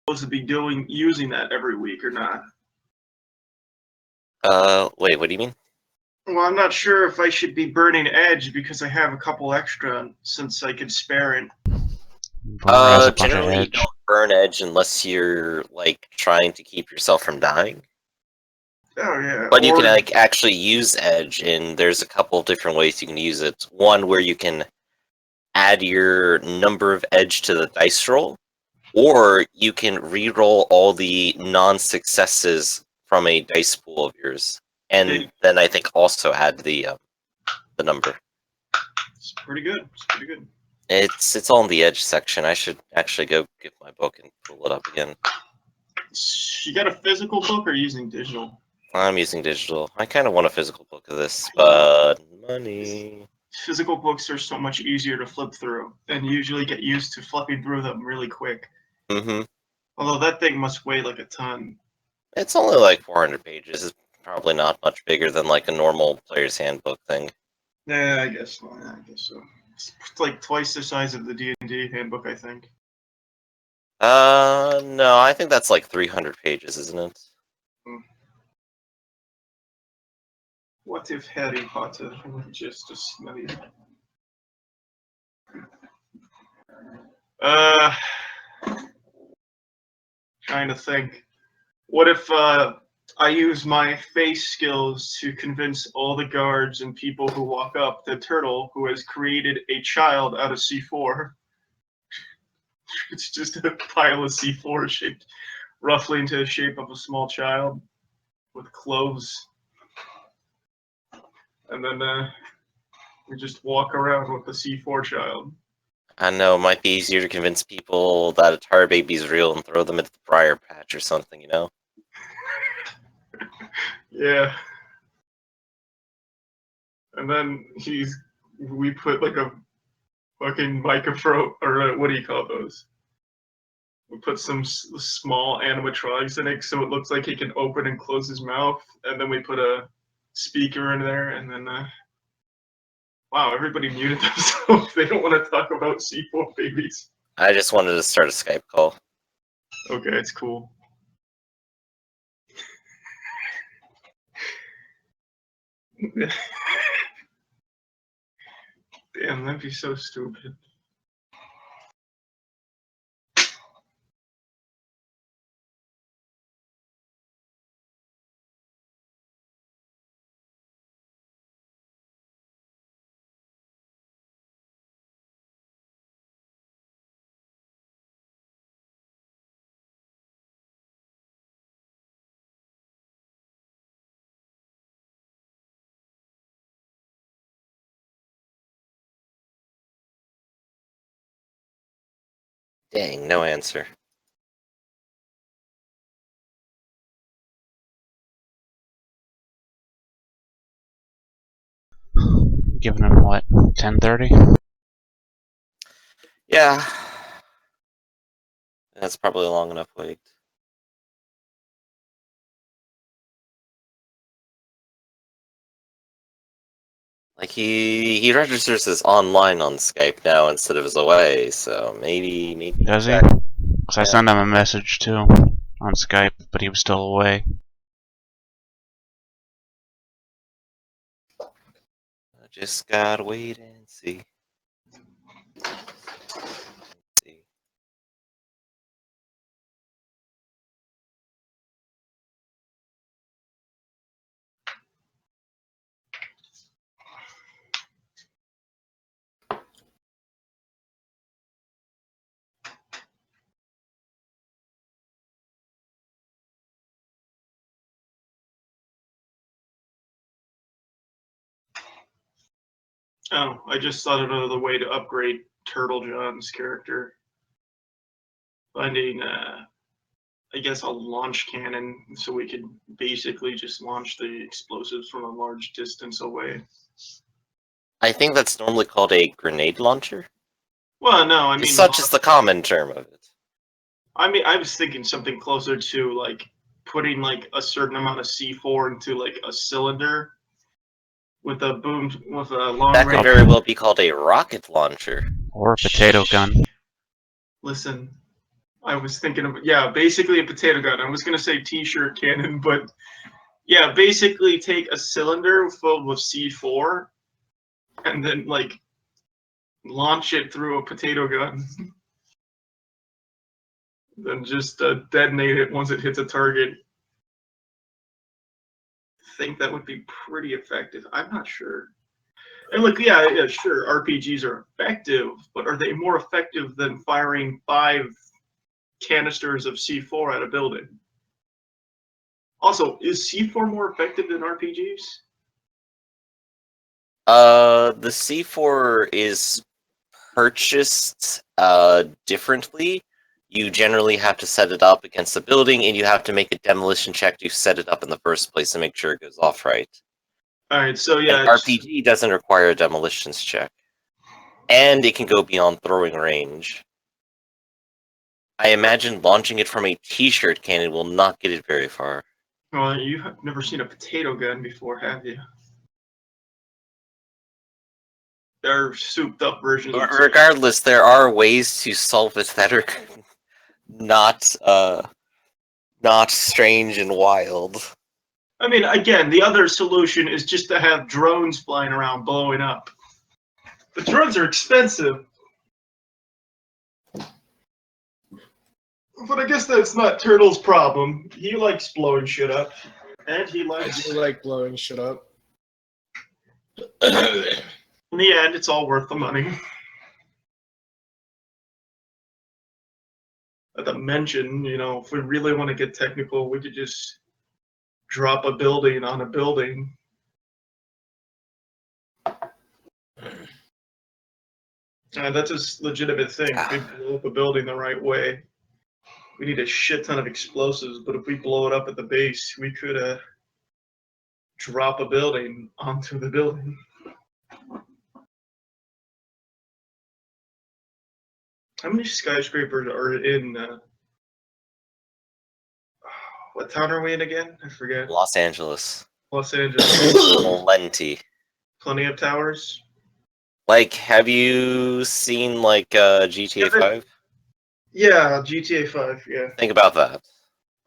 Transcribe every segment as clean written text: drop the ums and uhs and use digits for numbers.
supposed to be using that every week or not. Wait, what do you mean? Well, I'm not sure if I should be burning edge because I have a couple extra since I could spare it. Generally you don't burn edge unless you're, like, trying to keep yourself from dying. Oh, yeah. But you can, like, actually use edge, and there's a couple of different ways you can use it. One where you can add your number of edge to the dice roll, or you can re-roll all the non-successes from a dice pool of yours, and then I think also add the number. It's pretty good. It's pretty good. It's all in the edge section. I should actually go get my book and pull it up again. You got a physical book or using digital? I'm using digital. I kind of want a physical book of this, but money. Physical books are so much easier to flip through, and you usually get used to flipping through them really quick. Mm-hmm. Although that thing must weigh like a ton. It's only like 400 pages. It's probably not much bigger than like a normal player's handbook thing. Yeah, I guess so. It's like twice the size of the D&D handbook, I think. No, I think that's like 300 pages, isn't it? What if Harry Potter were just a smelly? Trying to think. What if I use my face skills to convince all the guards and people who walk up the turtle who has created a child out of C4? It's just a pile of C4 shaped roughly into the shape of a small child with clothes. And then we just walk around with the C4 child. I know, it might be easier to convince people that a tar baby's real and throw them into the briar patch or something, you know? Yeah. And then we put like a fucking microphone, or what do you call those? We put some small animatronics in it so it looks like he can open and close his mouth, and then we put a speaker in there, and then wow, everybody muted themselves. They don't want to talk about C4 babies. I just wanted to start a Skype call. Okay, it's cool. Damn, that'd be so stupid. Dang, no answer. Giving him what, 10:30? Yeah. That's probably a long enough wait. Like, he registers as online on Skype now instead of as away, so maybe... Does he? Because I sent him a message too on Skype, but he was still away. I just gotta wait and see. Oh, I just thought of another way to upgrade Turtle John's character. Finding, I guess, a launch cannon so we could basically just launch the explosives from a large distance away. I think that's normally called a grenade launcher. Well, no, I mean... Such is the common term of it. I mean, I was thinking something closer to, like, putting, like, a certain amount of C4 into, like, a cylinder with a boom, with a long That range... could very well be called a rocket launcher. Or a potato gun. Listen, I was thinking of, yeah, basically a potato gun. I was gonna say t-shirt cannon, but yeah, basically take a cylinder filled with C4 and then like launch it through a potato gun. Then just detonate it once it hits a target. I think that would be pretty effective. I'm not sure. And look, yeah, sure, RPGs are effective, but are they more effective than firing 5 canisters of C4 at a building? Also, is C4 more effective than RPGs? The C4 is purchased differently. You generally have to set it up against a building, and you have to make a demolition check to set it up in the first place and make sure it goes off right. All right, so yeah, An RPG doesn't require a demolitions check, and it can go beyond throwing range. I imagine launching it from a t-shirt cannon will not get it very far. well, you have never seen a potato gun before, have you? There are souped up versions of Regardless, there are ways to solve it that are not strange and wild. I mean, again, the other solution is just to have drones flying around blowing up. But drones are expensive. But I guess that's not Turtle's problem. He likes blowing shit up. And he I likes... do like blowing shit up. In the end, it's all worth the money. Not to mention, you know, if we really want to get technical, we could just drop a building on a building. That's a legitimate thing. If we blow up a building the right way, we need a shit ton of explosives, but if we blow it up at the base, we could drop a building onto the building. How many skyscrapers are in... what town are we in again? I forget. Los Angeles. Los Angeles. Plenty. Plenty of towers. Like, have you seen, like, GTA 5? Yeah, GTA 5, yeah. Think about that.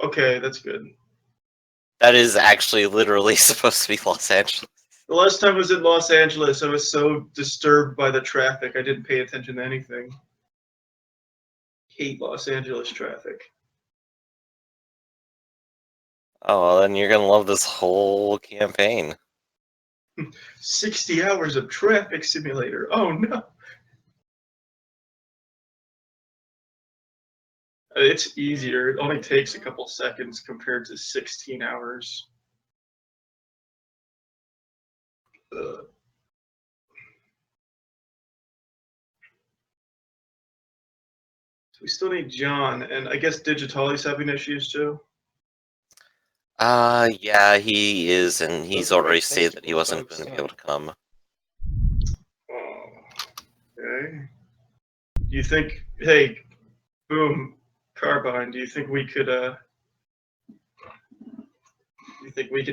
Okay, that's good. That is actually literally supposed to be Los Angeles. The last time I was in Los Angeles, I was so disturbed by the traffic, I didn't pay attention to anything. Hate Los Angeles traffic. Oh, well, then you're gonna love this whole campaign. 60 hours of traffic simulator. Oh no. It's easier. It only takes a couple seconds compared to 16 hours. Ugh. So we still need John, and I guess Digitali's having issues too. Yeah, he is, and he's Those are already like said that he multiple wasn't folks, going to be huh? able to come. Oh, okay. Do you think, hey, boom, Carbine, do you think we could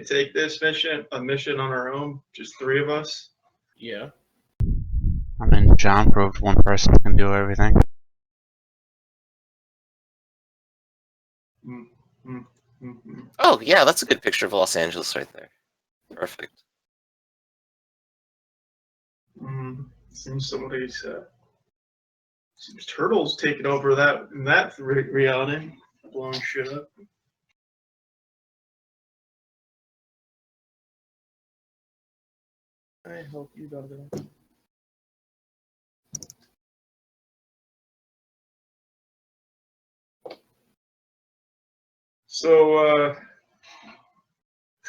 take this mission, a mission on our own, just 3 of us? Yeah. I mean, John proved one person can do everything. Mm, mm, mm, mm. Oh, yeah, that's a good picture of Los Angeles right there. Perfect. Seems somebody's seems Turtle's taking over that reality, blowing shit up. I hope you don't do it. So,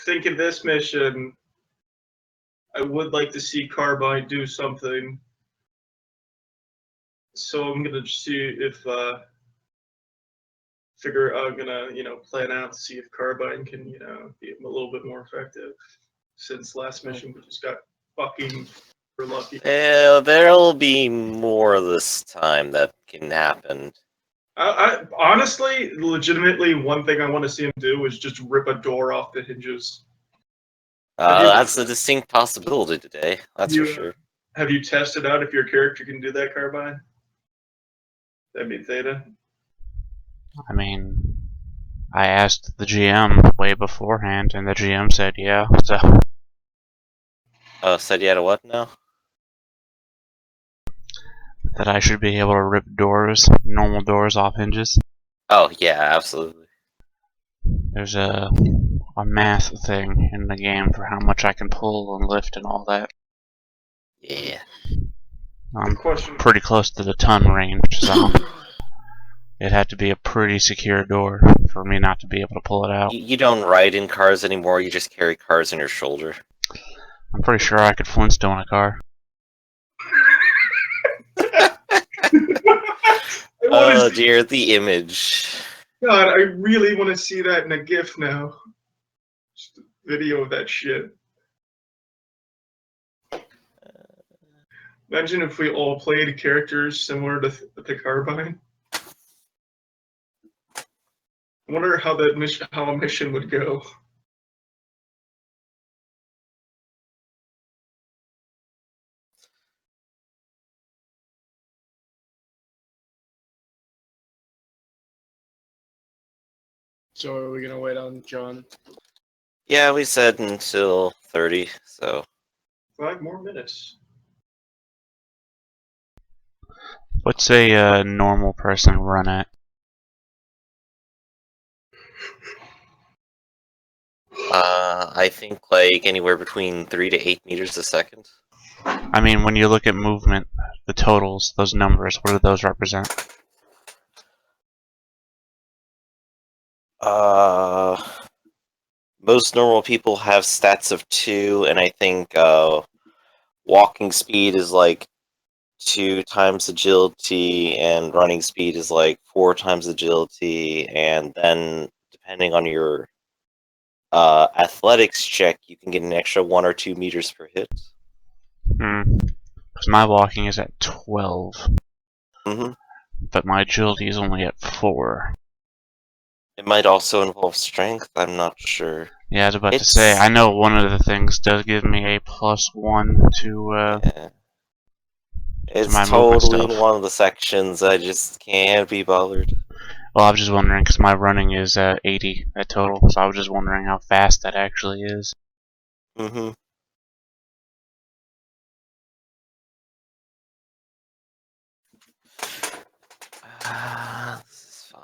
thinking this mission, I would like to see Carbine do something. So I'm gonna see if I'm gonna plan out to see if Carbine can be a little bit more effective. Since last mission we just got fucking lucky. There'll be more this time that can happen. I honestly, legitimately, one thing I want to see him do is just rip a door off the hinges. That's a distinct possibility today, that's for You- sure. Have you tested out if your character can do that, Carbine? That'd be Theta. I mean, I asked the GM way beforehand, and the GM said yeah. So Said you had a what now? that I should be able to rip doors, normal doors off hinges. Oh yeah, absolutely. There's a math thing in the game for how much I can pull and lift and all that. Yeah. I'm question. pretty close to the ton range, so it had to be a pretty secure door for me not to be able to pull it out. You don't ride in cars anymore. You just carry cars on your shoulder. I'm pretty sure I could Flintstone a car. Oh dear, the image. God, I really want to see that in a GIF now. Just a video of that shit. Imagine if we all played characters similar to the Carbine. I wonder how how a mission would go. So are we gonna wait on John? Yeah, we said until 30, so 5 more minutes. What's a normal person run at? I think like anywhere between 3 to 8 meters a second. I mean, when you look at movement, the totals, those numbers, what do those represent? Most normal people have stats of 2, and I think walking speed is like 2 times agility, and running speed is like 4 times agility, and then depending on your athletics check, you can get an extra 1 or 2 meters per hit. Because my walking is at 12, Mm-hmm. but my agility is only at 4. It might also involve strength. I'm not sure. Yeah, I was about to say, I know one of the things does give me a +1 to Yeah. It's my movement totally in stuff. one of the sections. I just can't be bothered. Well, I was just wondering, because my running is 80 at total, so I was just wondering how fast that actually is. Mm-hmm. This is fine.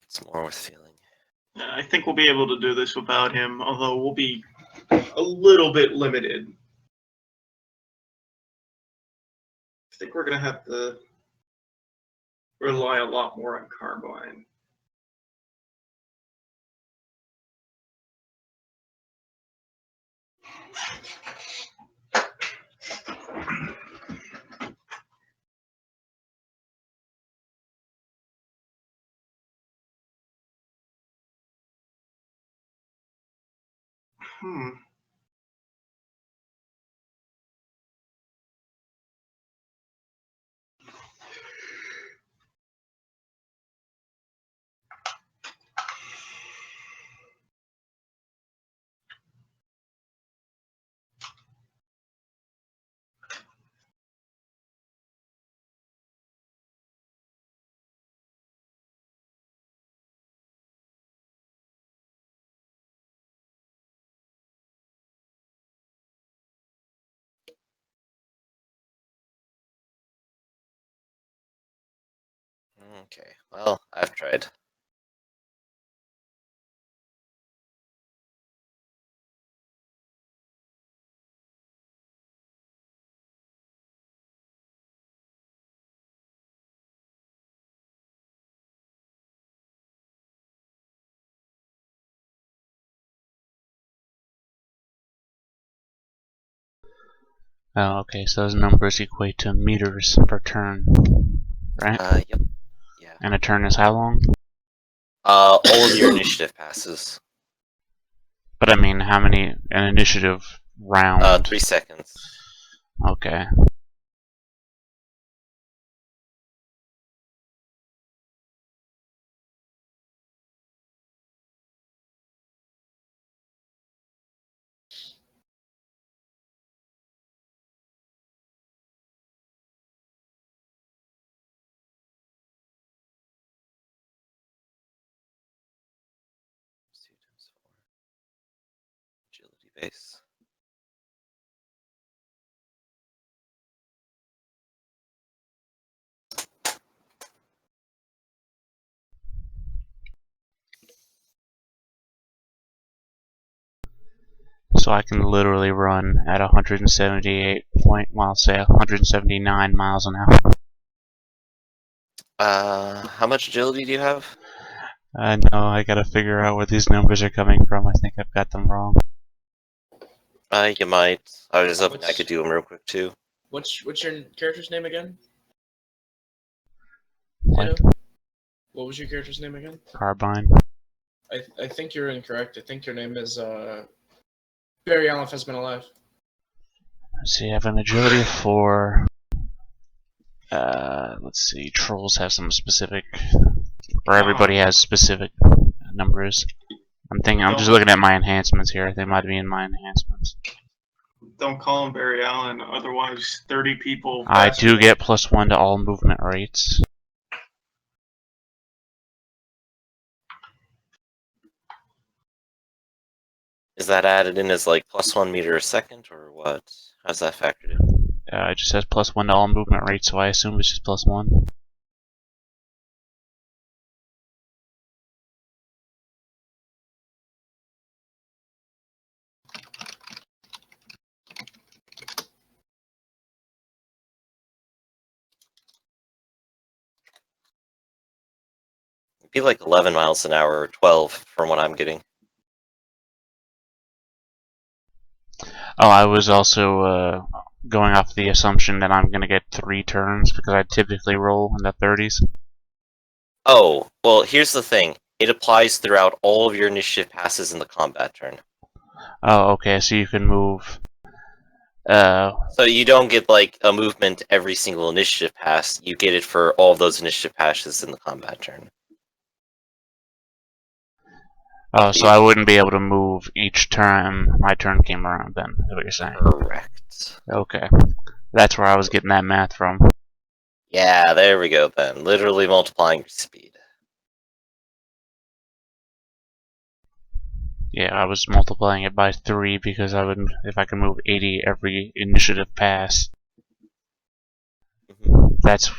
It's more worth feeling. I think we'll be able to do this without him, although we'll be a little bit limited. I think we're going to have to rely a lot more on Carbine. Hmm. Okay, well, I've tried. Oh, okay, so those numbers equate to meters per turn, right? Yep. Yeah. And a turn is how long? All of your initiative passes. But I mean, how many an initiative round? 3 seconds. Okay. Agility base. So I can literally run at 178 point, well, say 179 miles an hour. How much agility do you have? I know, I gotta figure out where these numbers are coming from. I think I've got them wrong. You might. I was hoping I What's- could do them real quick too. What's your character's name again? What? Tato? What was your character's name again? Carbine. I think you're incorrect. I think your name is Barry Allen has been alive. Let's see, I have an agility of 4. Let's see, trolls have some specific, or everybody has specific numbers. I'm just looking at my enhancements here. They might be in my enhancements. Don't call him Barry Allen, otherwise 30 people. I faster do than- get +1 to all movement rates. Is that added in as like +1 meter a second, or what? How's that factored in? It just says +1 to all movement rates, so I assume it's just +1. It'd be like 11 miles an hour or 12 from what I'm getting. Oh, I was also going off the assumption that I'm gonna get 3 turns because I typically roll in the 30s. Oh, well, here's the thing. It applies throughout all of your initiative passes in the combat turn. Oh, okay, so you can move. So you don't get like a movement every single initiative pass. You get it for all of those initiative passes in the combat turn. Oh, so I wouldn't be able to move each time my turn came around then, is what you're saying. Correct. Okay. That's where I was getting that math from. Yeah, there we go then. Literally multiplying your speed. Yeah, I was multiplying it by 3 because I would, if I could move 80 every initiative pass, that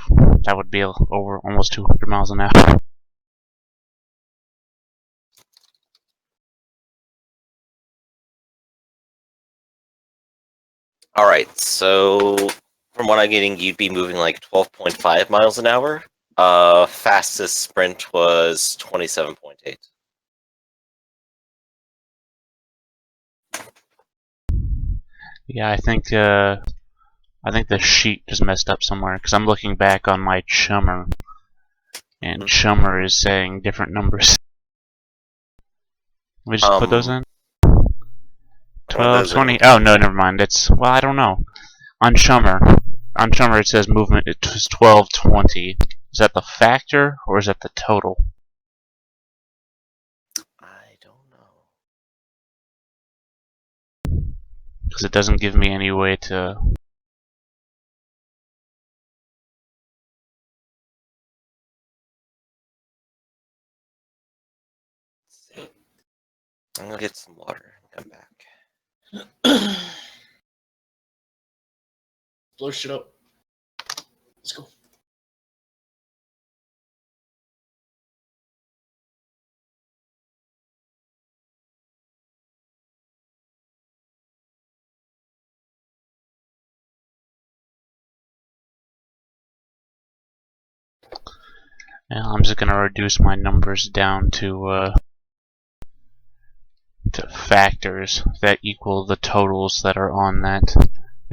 would be over almost 200 miles an hour. Alright, so from what I'm getting, you'd be moving like 12.5 miles an hour. Fastest sprint was 27.8. Yeah, I think the sheet is messed up somewhere because I'm looking back on my chummer, and chummer is saying different numbers. Let me just put those in. 12, 20. Oh no, never mind. It's, well, I don't know. On chummer it says movement. It was 12, 20. Is that the factor or is that the total? I don't know. Because it doesn't give me any way to. I'm gonna get some water and come back. Blow shit up. Let's go. And I'm just gonna reduce my numbers down to factors that equal the totals that are on that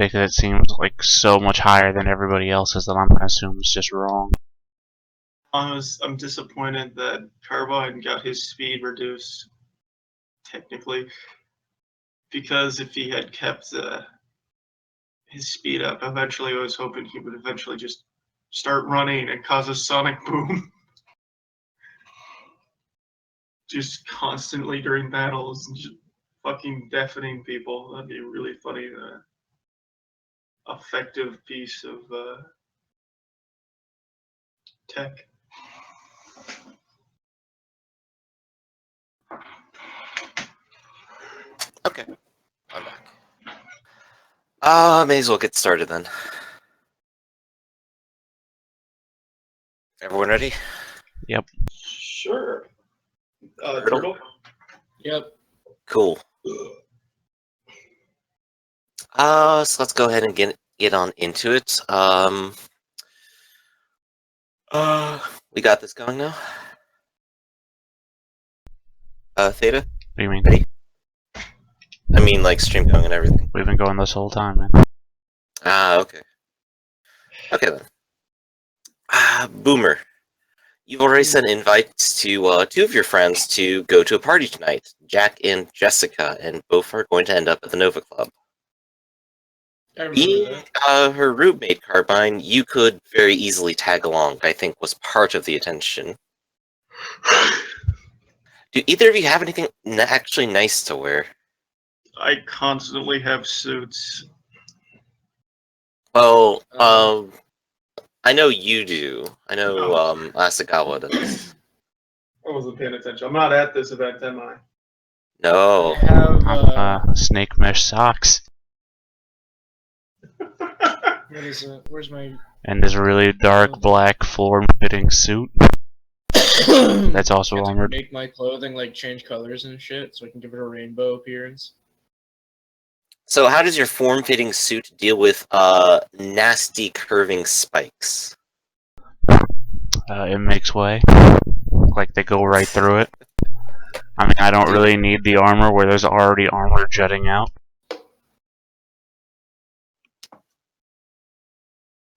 because it seems like so much higher than everybody else's that I'm gonna assume is just wrong. I'm disappointed that Carbine got his speed reduced, technically, because if he had kept his speed up, eventually I was hoping he would eventually just start running and cause a sonic boom. Just constantly during battles, and just fucking deafening people. That'd be a really funny, effective piece of tech. Okay, I'm back. May as well get started then. Everyone ready? Yep. Sure. Turtle? Turtle? Yep. Cool. So let's go ahead and get on into it. We got this going now. Theta, What do you mean? ready? I mean, like stream going and everything. We've been going this whole time, man. Okay. Okay then. Boomer, you've already sent invites to two of your friends to go to a party tonight. Jack and Jessica, and both are going to end up at the Nova Club. I remember Being that. her roommate, Carbine, you could very easily tag along, I think was part of the attention. Do either of you have anything actually nice to wear? I constantly have suits. Well, I know you do. I know, Oh. Asagawa does. I wasn't paying attention. I'm not at this event, am I? No. I have, Snake mesh socks. what is it? Where's my... And this really dark black form-fitting suit that's also I have to armored. make my clothing, like, change colors and shit, so I can give it a rainbow appearance. So how does your form-fitting suit deal with, nasty curving spikes? It makes way. Like they go right through it. I mean, I don't really need the armor where there's already armor jutting out.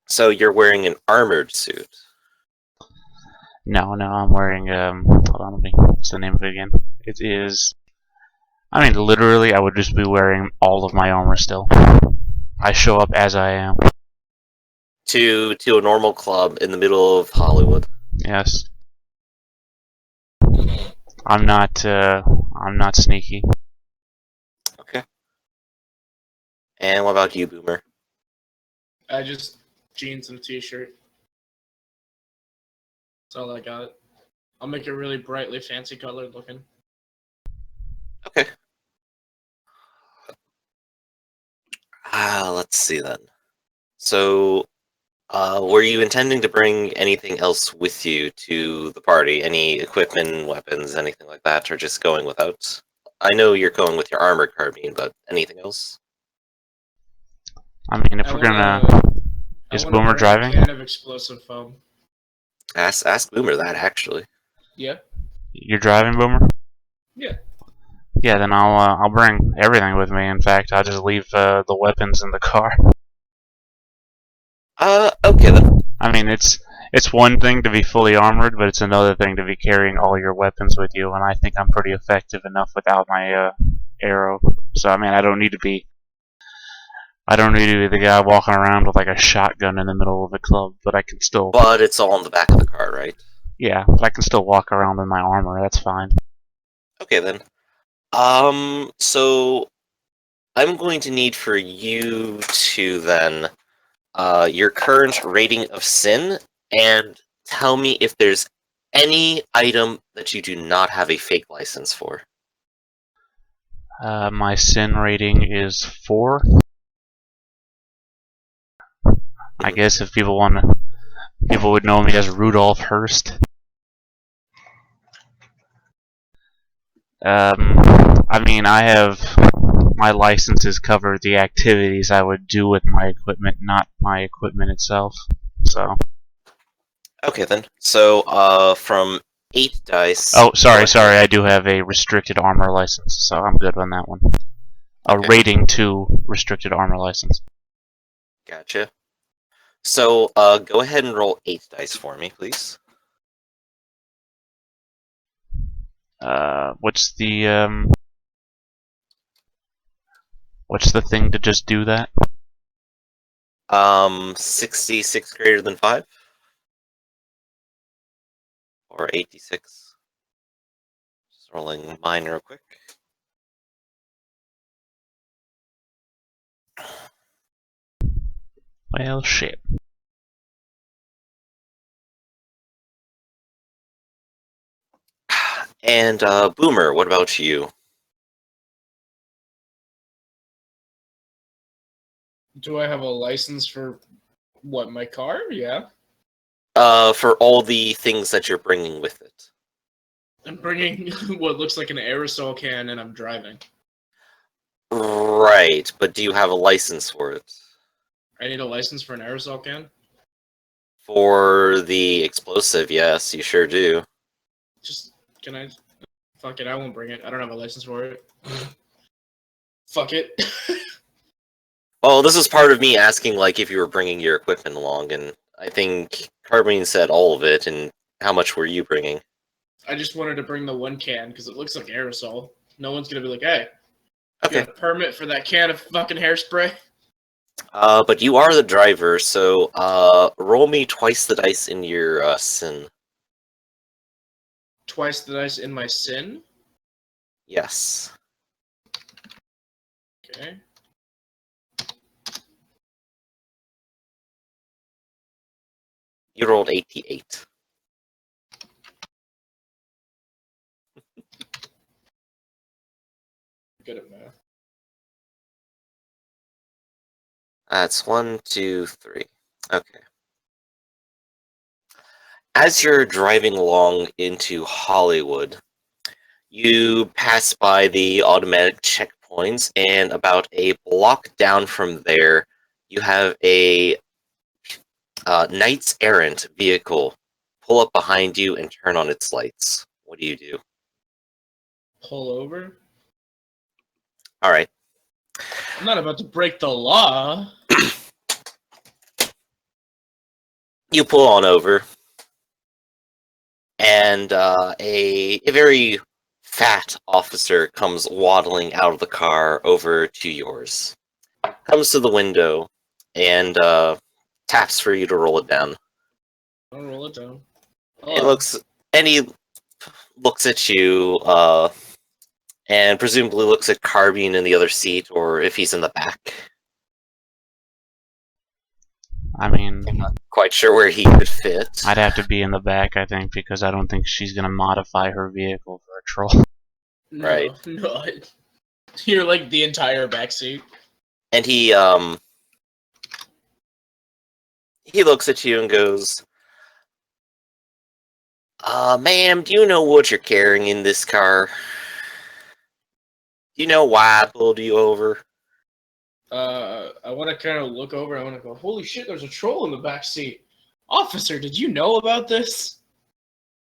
So you're wearing an armored suit. No, I'm wearing, hold on, what's the name of it again? It is, I mean, literally, I would just be wearing all of my armor still. I show up as I am. To a normal club in the middle of Hollywood. Yes. I'm not sneaky. Okay. And what about you, Boomer? I just jeans and a t-shirt. That's all I got. I'll make it really brightly fancy colored looking. Okay. Let's see then. So, were you intending to bring anything else with you to the party? Any equipment, weapons, anything like that, or just going without? I know you're going with your armored carbine, but anything else? I mean, if we're gonna... Is Boomer driving? A can of explosive foam. Ask Boomer that, actually. Yeah. You're driving, Boomer? Yeah. Yeah, then I'll bring everything with me. In fact, I'll just leave the weapons in the car. Okay then. I mean, it's one thing to be fully armored, but it's another thing to be carrying all your weapons with you, and I think I'm pretty effective enough without my arrow. So I mean, I don't need to be the guy walking around with like a shotgun in the middle of the club, but I can still. But it's all on the back of the car, right? Yeah, but I can still walk around in my armor. That's fine. Okay then. So I'm going to need for you to then, your current rating of sin, and tell me if there's any item that you do not have a fake license for. My sin rating is 4. I guess if people would know me as Rudolph Hurst. I mean, my licenses cover the activities I would do with my equipment, not my equipment itself. So. Okay then. So, from 8 dice. Oh, sorry. I do have a restricted armor license, so I'm good on that one. A Okay. rating 2 restricted armor license. Gotcha. So, go ahead and roll 8 dice for me, please. What's the thing to just do that? 66 greater than 5? Or 86? Just rolling mine real quick. Well, shit. And, Boomer, what about you? Do I have a license for what, my car? Yeah. For all the things that you're bringing with it. I'm bringing what looks like an aerosol can and I'm driving. Right, but do you have a license for it? I need a license for an aerosol can? For the explosive, yes, you sure do. Just, can I? Fuck it, I won't bring it. I don't have a license for it. Fuck it. Well, this is part of me asking, like, if you were bringing your equipment along, and I think Carbine said all of it, and how much were you bringing? I just wanted to bring the one can because it looks like aerosol. No one's gonna be like, hey, you Okay. got a permit for that can of fucking hairspray? But you are the driver, so, roll me twice the dice in your, sin. Twice the dice in my sin? Yes. Okay. You rolled 88. Good at math. That's 1, 2, 3. Okay. As you're driving along into Hollywood, you pass by the automatic checkpoints, and about a block down from there, you have a Knights Errant vehicle pull up behind you and turn on its lights. What do you do? Pull over? Alright. I'm not about to break the law. You pull on over, and a very fat officer comes waddling out of the car over to yours. Comes to the window, and taps for you to roll it down. I'll roll it down. He looks at you, and presumably looks at Carbine in the other seat, or if he's in the back. I mean, I'm not quite sure where he could fit. I'd have to be in the back, I think, because I don't think she's gonna modify her vehicle for a troll. No, Right. no. You're like the entire backseat. And he looks at you and goes, ma'am, do you know what you're carrying in this car? Do you know why I pulled you over? I want to kind of look over. I want to go, holy shit, there's a troll in the back seat. Officer, did you know about this?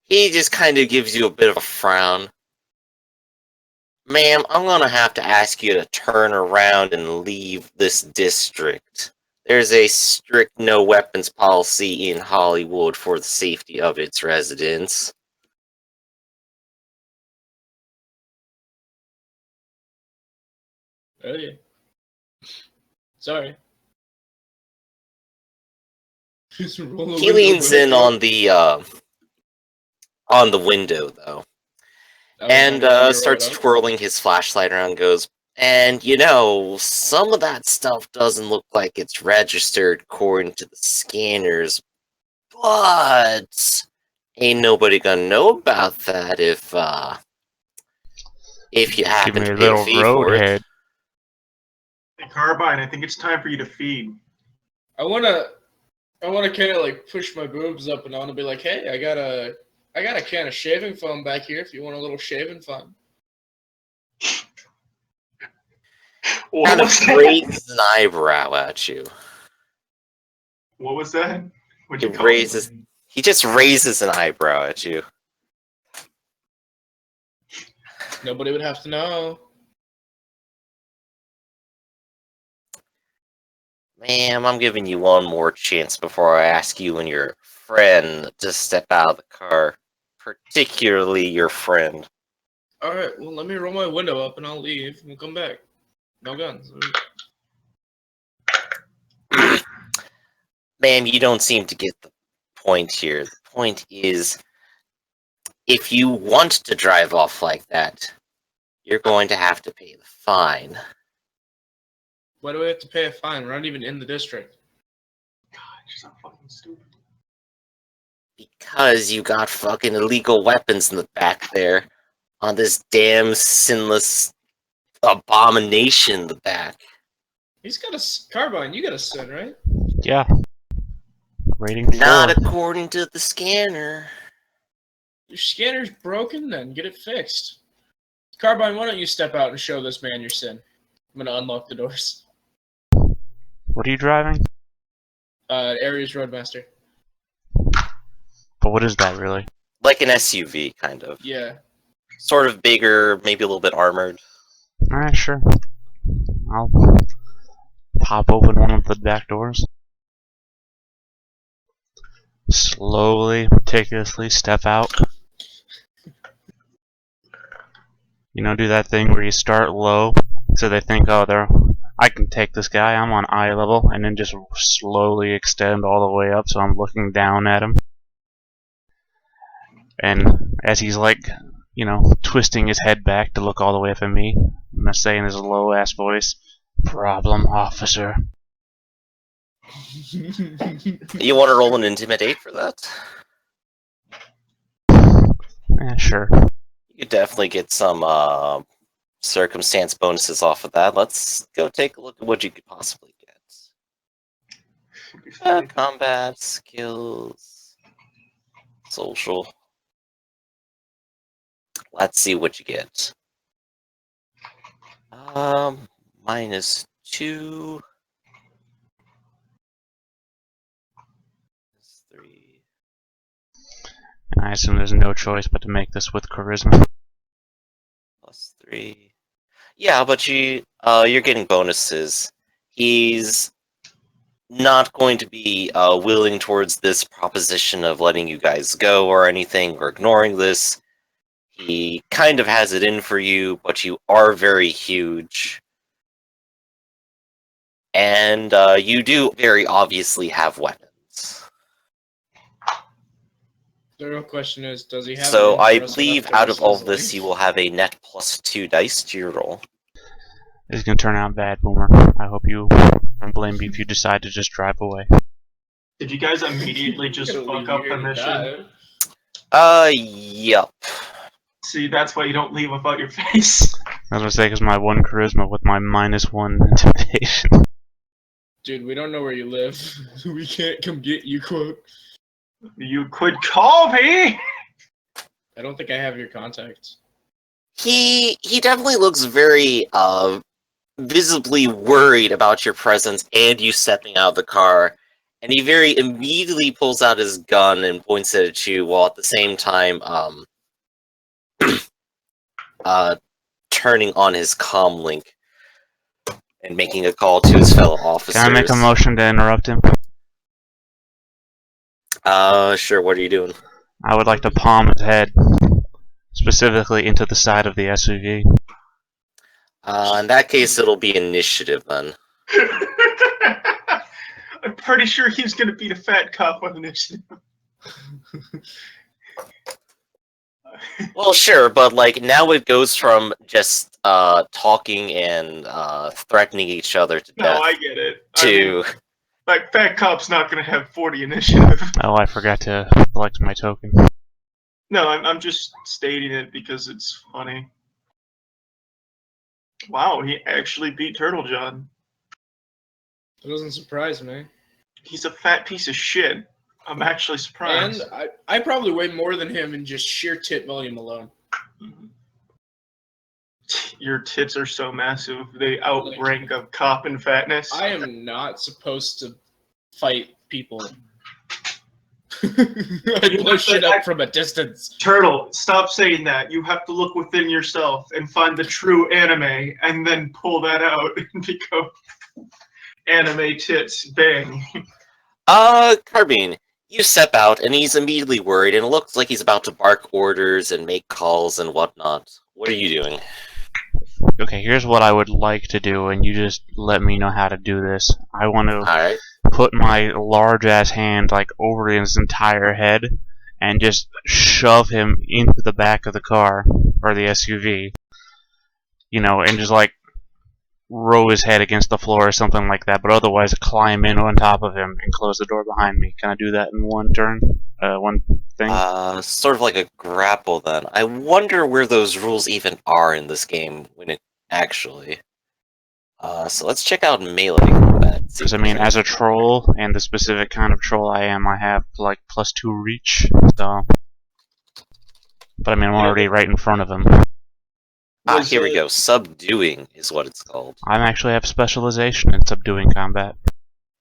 He just kind of gives you a bit of a frown. Ma'am, I'm gonna have to ask you to turn around and leave this district. There's a strict no weapons policy in Hollywood for the safety of its residents. Oh, yeah. Sorry. Just roll the He window leans in back on the window, though, up. and Want me to roll starts it up? twirling his flashlight around and goes, and you know, some of that stuff doesn't look like it's registered according to the scanners, but ain't nobody gonna know about that if you Give happen me to a pay a little fee for it. roadhead. Hey, Carbine, I think it's time for you to feed. I wanna kind of like push my boobs up, and I wanna be like, hey, I got a can of shaving foam back here. If you want a little shaving fun. What Kind of was that? raises an eyebrow at you. What was that? What'd He you call it? raises. He just raises an eyebrow at you. Nobody would have to know. Ma'am, I'm giving you one more chance before I ask you and your friend to step out of the car. Particularly your friend. Alright, well, let me roll my window up and I'll leave and we'll come back. No guns. Ma'am, you don't seem to get the point here. The point is, if you want to drive off like that, you're going to have to pay the fine. Why do we have to pay a fine? We're not even in the district. God, you're so fucking stupid. Because you got fucking illegal weapons in the back there on this damn sinless abomination in the back. He's got a carbine. You got a sin, right? Yeah. Rating 4. Not according to the scanner. Your scanner's broken, then get it fixed. Carbine, why don't you step out and show this man your sin? I'm gonna unlock the doors. What are you driving? Ares Roadmaster. But what is that really? Like an SUV, kind of. Yeah. Sort of bigger, maybe a little bit armored. Alright, sure. I'll pop open one of the back doors. Slowly, meticulously step out. You know, do that thing where you start low, so they think, oh, I can take this guy, I'm on eye level, and then just slowly extend all the way up so I'm looking down at him. And as he's like, you know, twisting his head back to look all the way up at me, I'm gonna say in his low ass voice, "Problem, officer." You want to roll an intimidate for that? Yeah, sure. You could definitely get some circumstance bonuses off of that. Let's go take a look at what you could possibly get. Combat, skills, social. Let's see what you get. -2. -3. I assume there's no choice but to make this with charisma. +3. Yeah, but you're getting bonuses. He's not going to be willing towards this proposition of letting you guys go or anything, or ignoring this. He kind of has it in for you, but you are very huge. And you do very obviously have weapons. The real question is, does he have? So I enough believe to out of all his of this, life? you will have a net +2 dice to your roll. This is gonna turn out bad, Boomer. I hope you don't blame me if you decide to just drive away. Did you guys immediately just Gonna fuck leave up you the here to mission? die. Yep. See, that's why you don't leave without your face. I was gonna say, because my 1 charisma with my -1 intimidation. Dude, we don't know where you live. We can't come get you, quote. You could call me! I don't think I have your contacts. He definitely looks very visibly worried about your presence and you stepping out of the car, and he very immediately pulls out his gun and points it at you, while at the same time turning on his comm link and making a call to his fellow officers. Can I make a motion to interrupt him? Sure, what are you doing? I would like to palm his head, specifically into the side of the SUV. In that case, it'll be initiative then. I'm pretty sure he's gonna beat a fat cop with initiative. Well, sure, but like now it goes from just talking and threatening each other to No, death I get it. to Like, fat cop's not gonna have 40 initiative. Oh, I forgot to select my token. No, I'm just stating it because it's funny. Wow, he actually beat Turtle John. It doesn't surprise me. He's a fat piece of shit. I'm actually surprised. And I probably weigh more than him in just sheer tit volume alone. Your tits are so massive, they outrank a cop in fatness. I am not supposed to fight people. I blow shit up from a distance. Turtle, stop saying that. You have to look within yourself and find the true anime and then pull that out and become anime tits bang. Carbine, you step out, and he's immediately worried, and it looks like he's about to bark orders and make calls and whatnot. What are you doing? Okay, here's what I would like to do, and you just let me know how to do this. I want to Alright. put my large-ass hand, like, over his entire head, and just shove him into the back of the car, or the SUV. You know, and just, like, roll his head against the floor or something like that, but otherwise climb in on top of him and close the door behind me. Can I do that in one turn? One thing? Sort of like a grapple then. I wonder where those rules even are in this game when it actually. So let's check out melee combat. Because, I mean, as a troll, and the specific kind of troll I am, I have, like, +2 reach, so... But, I mean, I'm already right in front of him. Here we go. Subduing is what it's called. I actually have specialization in subduing combat.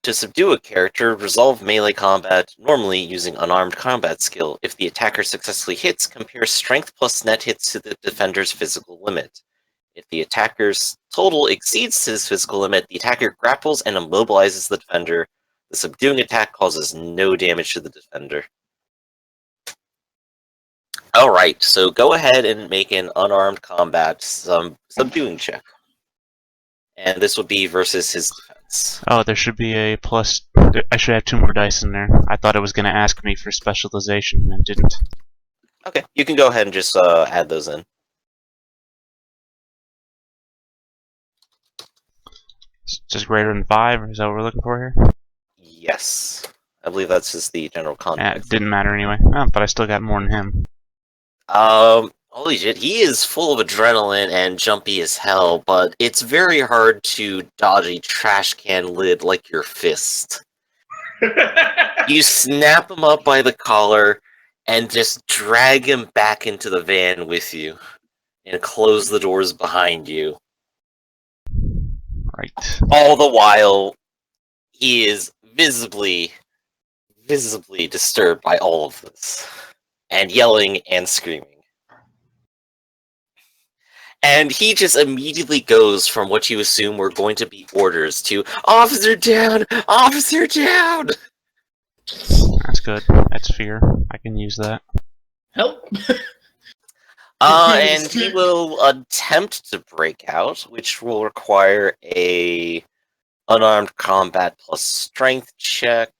To subdue a character, resolve melee combat, normally using unarmed combat skill. If the attacker successfully hits, compare strength plus net hits to the defender's physical limit. If the attacker's total exceeds his physical limit, the attacker grapples and immobilizes the defender. The subduing attack causes no damage to the defender. Alright, so go ahead and make an unarmed combat subduing check. And this would be versus his defense. Oh, there should be a plus... I should have 2 more dice in there. I thought it was going to ask me for specialization, and it didn't. Okay, you can go ahead and just add those in. Just greater than 5, is that what we're looking for here? Yes. I believe that's just the general context. It didn't matter anyway. Oh, but I still got more than him. Holy shit, he is full of adrenaline and jumpy as hell, but it's very hard to dodge a trash can lid like your fist. You snap him up by the collar and just drag him back into the van with you and close the doors behind you. Right. All the while, he is visibly disturbed by all of this, and yelling and screaming. And he just immediately goes from what you assume were going to be orders to, "Officer down! Officer down!" That's good. That's fear. I can use that. Help! And he will attempt to break out, which will require a unarmed combat plus strength check.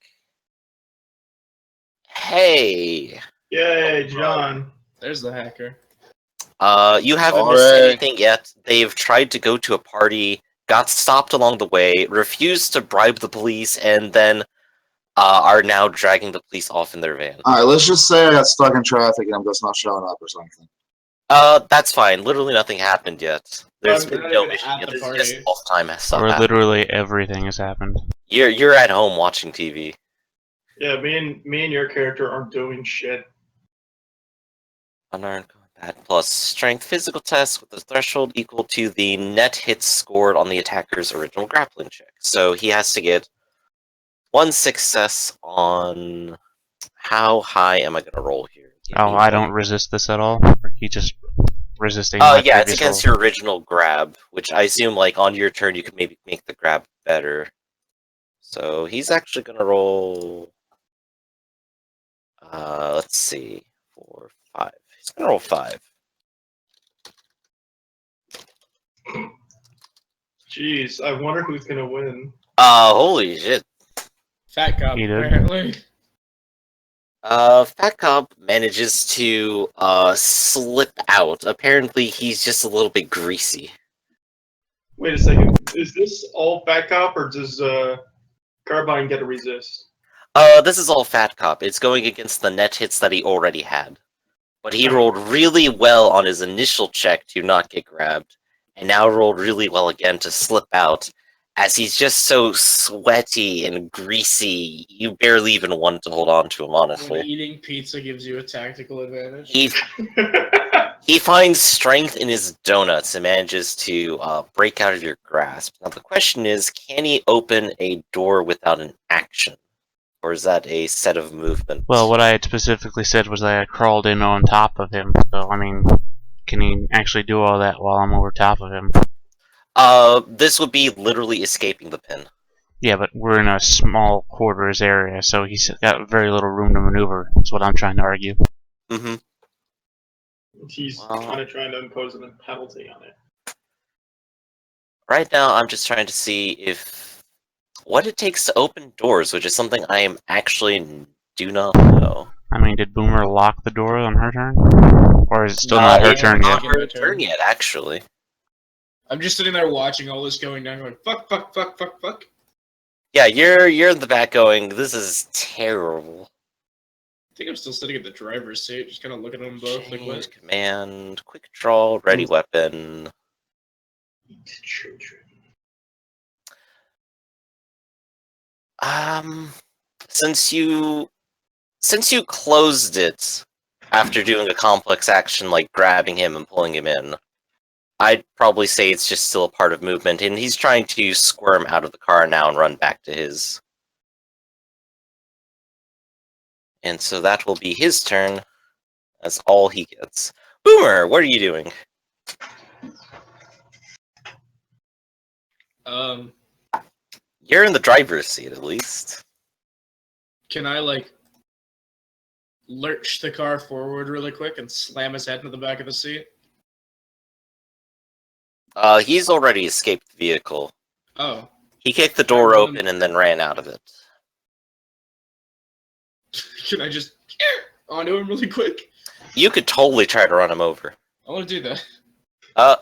Hey! Yay, John. There's the hacker. You haven't missed anything yet. They've tried to go to a party, got stopped along the way, refused to bribe the police, and then are now dragging the police off in their van. Alright, let's just say I got stuck in traffic and I'm just not showing up or something. That's fine. Literally nothing happened yet. There's I'm been not no even mission at yet. the This is party. just off-time stuff Or happened. literally everything has happened. You're at home watching TV. Yeah, me and your character aren't doing shit. Unarmed combat plus strength physical test with a threshold equal to the net hits scored on the attacker's original grappling check. So he has to get 1 success on... How high am I going to roll here? Oh, I don't resist this at all? Or he just resisting my yeah, it's previous against roll? your original grab, which I assume, like, on your turn you could maybe make the grab better. So he's actually going to roll... let's see. 4, 5. He's going to roll 5. Jeez, I wonder who's gonna win. Holy shit. Fat cop, He did. apparently. Fat Cop manages to, slip out. Apparently he's just a little bit greasy. Wait a second. Is this all Fat Cop, or does Carbine get a resist? This is all Fat Cop. It's going against the net hits that he already had. But he rolled really well on his initial check to not get grabbed, and now rolled really well again to slip out, as he's just so sweaty and greasy, you barely even want to hold on to him, When honestly. eating pizza gives you a tactical advantage. He finds strength in his donuts and manages to break out of your grasp. Now the question is, can he open a door without an action? Or is that a set of movements? Well, what I had specifically said was that I crawled in on top of him. So, I mean, can he actually do all that while I'm over top of him? This would be literally escaping the pin. Yeah, but we're in a small quarters area, so he's got very little room to maneuver. That's what I'm trying to argue. Mm-hmm. He's kind of trying to impose a penalty on it. Right now, I'm just trying to see if what it takes to open doors, which is something I am actually do not know. I mean, did Boomer lock the door on her turn? Or is it still No, not her it's turn not yet? her turn yet, actually. I'm just sitting there watching all this going down, going fuck, fuck, fuck, fuck, fuck. Yeah, you're in the back going, this is terrible. I think I'm still sitting at the driver's seat, just kind of looking at them both. Like, what? Change command, quick draw, ready weapon. Since you closed it after doing a complex action like grabbing him and pulling him in, I'd probably say it's just still a part of movement, and he's trying to squirm out of the car now and run back to his. And so that will be his turn. That's all he gets. Boomer, what are you doing? You're in the driver's seat, at least. Can I, like, lurch the car forward really quick and slam his head into the back of the seat? He's already escaped the vehicle. Oh. He kicked the door open and then ran out of it. Can I just onto him really quick? You could totally try to run him over. I want to do that.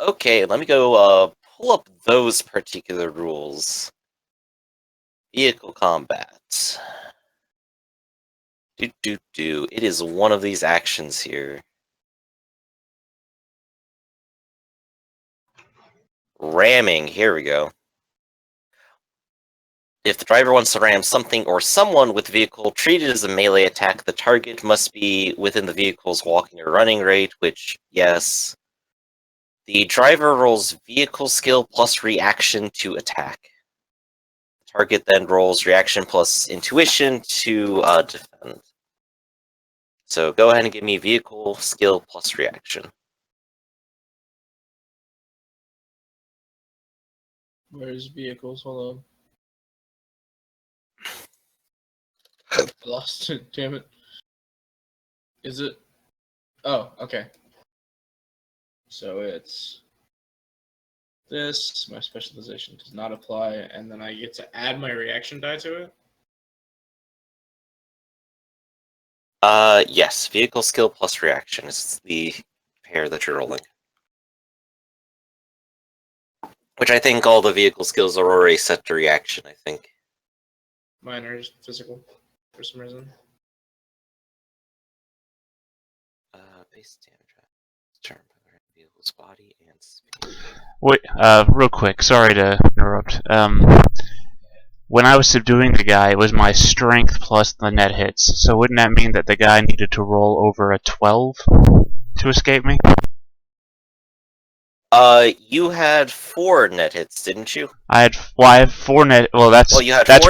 Okay, let me go, pull up those particular rules. Vehicle combat. It is one of these actions here. Ramming, here we go. If the driver wants to ram something or someone with the vehicle treated as a melee attack, the target must be within the vehicle's walking or running rate, which, yes. The driver rolls vehicle skill plus reaction to attack. The target then rolls reaction plus intuition to defend. So go ahead and give me vehicle skill plus reaction. Where's vehicles? Hold on. I lost it, damn it. Is it? Oh, okay. So it's this, my specialization does not apply, and then I get to add my reaction die to it? Yes, vehicle skill plus reaction is the pair that you're rolling. Which I think all the vehicle skills are already set to reaction, I think. Mine are physical, for some reason. Base damage. Turn vehicle's body and speed. Wait, real quick, sorry to interrupt. When I was subduing the guy, it was my strength plus the net hits. So wouldn't that mean that the guy needed to roll over a 12 to escape me? You had 4 net hits, didn't you? I have 4 net. Well, that's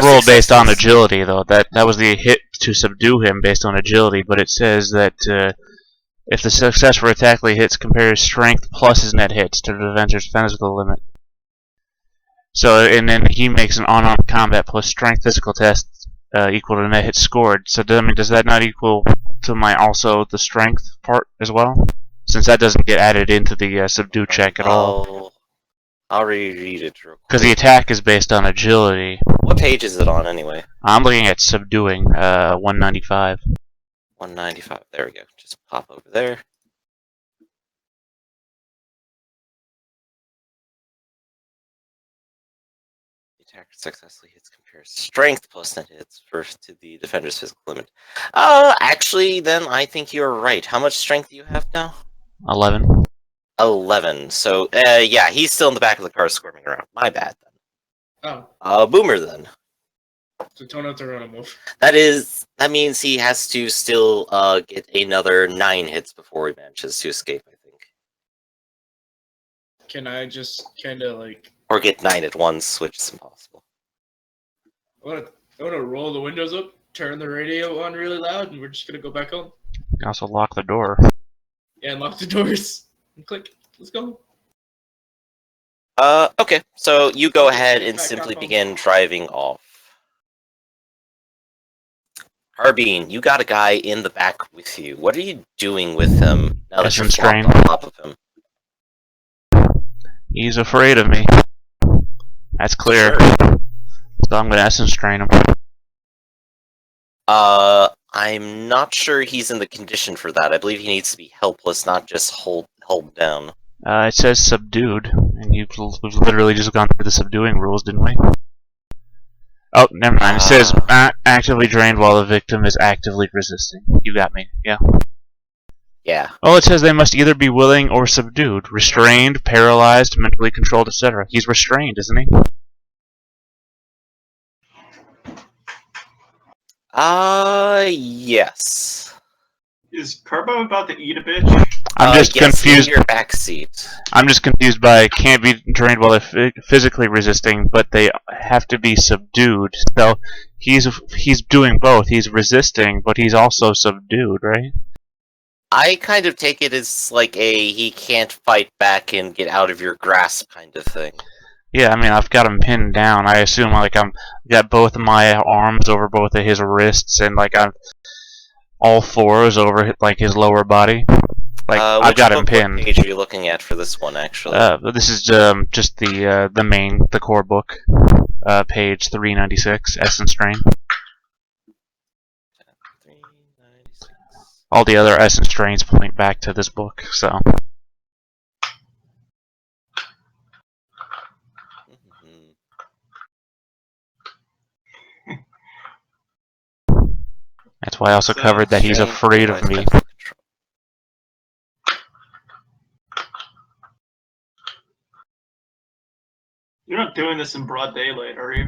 rolled based on agility, though. That was the hit to subdue him based on agility. But it says that if the successful attack hits compares strength plus his net hits to the defender's physical limit. So, and then he makes an unarmed combat plus strength physical test equal to net hits scored. So, does that not equal to my also the strength part as well? Since that doesn't get added into the subdue check at all. I'll reread it real quick. Because the attack is based on agility. What page is it on, anyway? I'm looking at subduing 195. 195. There we go. Just pop over there. The attacker successfully hits compares strength plus net hits first to the defender's physical limit. Actually, then I think you're right. How much strength do you have now? 11. 11. So, yeah, he's still in the back of the car squirming around. My bad, then. Oh. Boomer, then. So don't have to run him over. That means he has to still get another 9 hits before he manages to escape, I think. Can I just kind of like... Or get 9 at once, which is impossible. I want to roll the windows up, turn the radio on really loud, and we're just going to go back home. You can also lock the door. Yeah, and lock the doors. And click. Let's go. Okay, so you go ahead and Back simply up on- begin driving off. Harbine, you got a guy in the back with you. What are you doing with him now that you're Essence flopped drain. on top of him? He's afraid of me. That's clear. Sure. So I'm gonna essence drain him. I'm not sure he's in the condition for that. I believe he needs to be helpless, not just held down. It says subdued, and we've literally just gone through the subduing rules, didn't we? Oh, never mind. It says actively drained while the victim is actively resisting. You got me. Yeah. Yeah. Oh, it says they must either be willing or subdued, restrained, paralyzed, mentally controlled, etc. He's restrained, isn't he? Yes. Is Carbo about to eat a bitch? I'm just yes, confused. in your backseat. I'm just confused by can't be drained while they're physically resisting, but they have to be subdued. So he's doing both. He's resisting, but he's also subdued, right? I kind of take it as like a he can't fight back and get out of your grasp kind of thing. Yeah, I mean I've got him pinned down. I assume like I'm got both of my arms over both of his wrists, and like I'm all fours over like his lower body. Like I've got him pinned. What page are you looking at for this one, actually? This is just the core book, page 396, Essence Drain. 396. All the other Essence Drains point back to this book, so. Mhm. That's why I also So, covered that he's Drain, afraid of paralyzed, me. mentally controlled. You're not doing this in broad daylight, are you?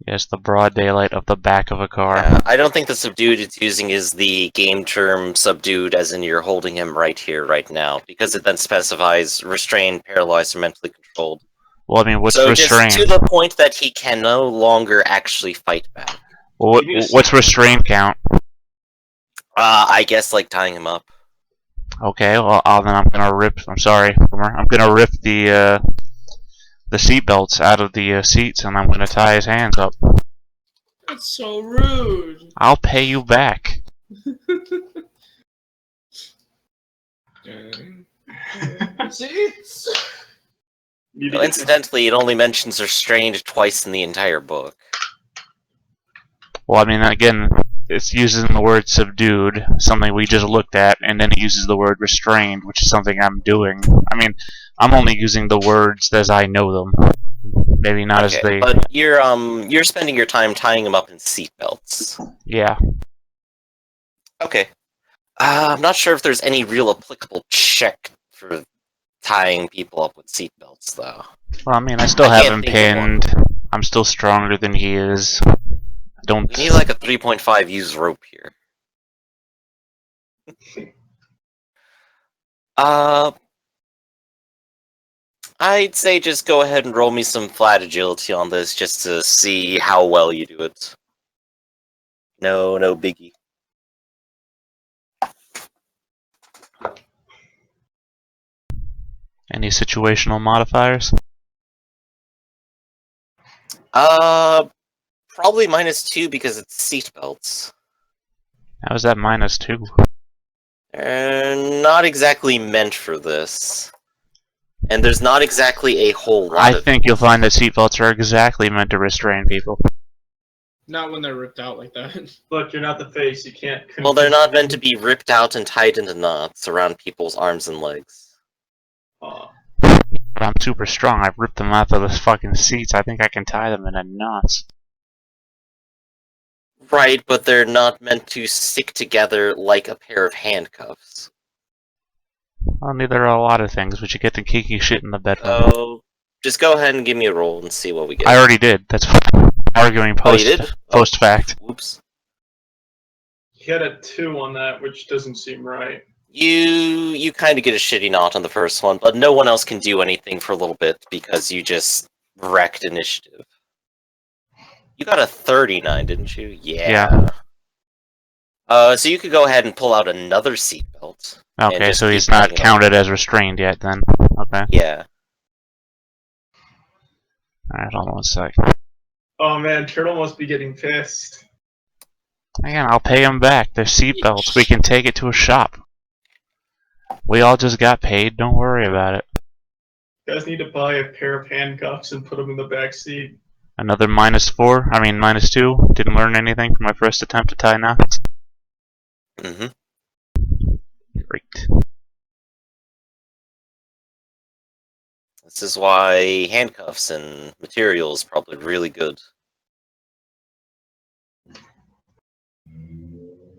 Yes, the broad daylight of the back of a car. Yeah, I don't think the subdued it's using is the game term subdued, as in you're holding him right here, right now, because it then specifies restrained, paralyzed, or mentally controlled. Well, I mean, what's so restrained? just to the point that he can no longer actually fight back. Well, what's restrained count? I guess like tying him up. Okay, well, then I'm gonna rip. I'm sorry, Boomer. I'm gonna rip the seat belts out of the seats, and I'm gonna tie his hands up. That's so rude. I'll pay you back. See? Well, incidentally, it only mentions restrained twice in the entire book. Well, I mean, again, it's using the word subdued, something we just looked at, and then it uses the word restrained, which is something I'm doing. I mean, I'm only using the words as I know them. Maybe not as they. But you're spending your time tying him up in seatbelts. Yeah. Okay. I'm not sure if there's any real applicable check for tying people up with seatbelts, though. Well, I mean, I still have him can't think of one. pinned. I'm still stronger than he is. Don't. We need like a 3.5 use rope here. I'd say just go ahead and roll me some flat agility on this just to see how well you do it. No biggie. Any situational modifiers? Probably -2 because it's seatbelts. How is that -2? Not exactly meant for this. And there's not exactly a whole lot I of think you'll find that seatbelts are exactly meant to restrain people. Not when they're ripped out like that. Look, you're not the face. You can't. Well, they're not meant to be ripped out and tied into knots around people's arms and legs. But I'm super strong. I've ripped them out of the fucking seats. I think I can tie them in a knots. Right, but they're not meant to stick together like a pair of handcuffs. Well, neither are a lot of things, but you get the geeky shit in the bedroom. So, just go ahead and give me a roll and see what we get. I already did. That's arguing Oh, you did? post fact. Oops. You had a 2 on that, which doesn't seem right. You kind of get a shitty knot on the first one, but no one else can do anything for a little bit because you just wrecked initiative. You got a 39, didn't you? Yeah. So you could go ahead and pull out another seatbelt. Okay, just so keep he's not tying it counted as restrained yet then. Okay. Yeah. Alright, hold on a sec. Oh man, Turtle must be getting pissed. Again, I'll pay him back. They're seatbelts. We can take it to a shop. We all just got paid. Don't worry about it. You guys need to buy a pair of handcuffs and put them in the back seat. Another -2. Didn't learn anything from my first attempt to tie knots. Mm-hmm. Great. This is why handcuffs and materials probably really good.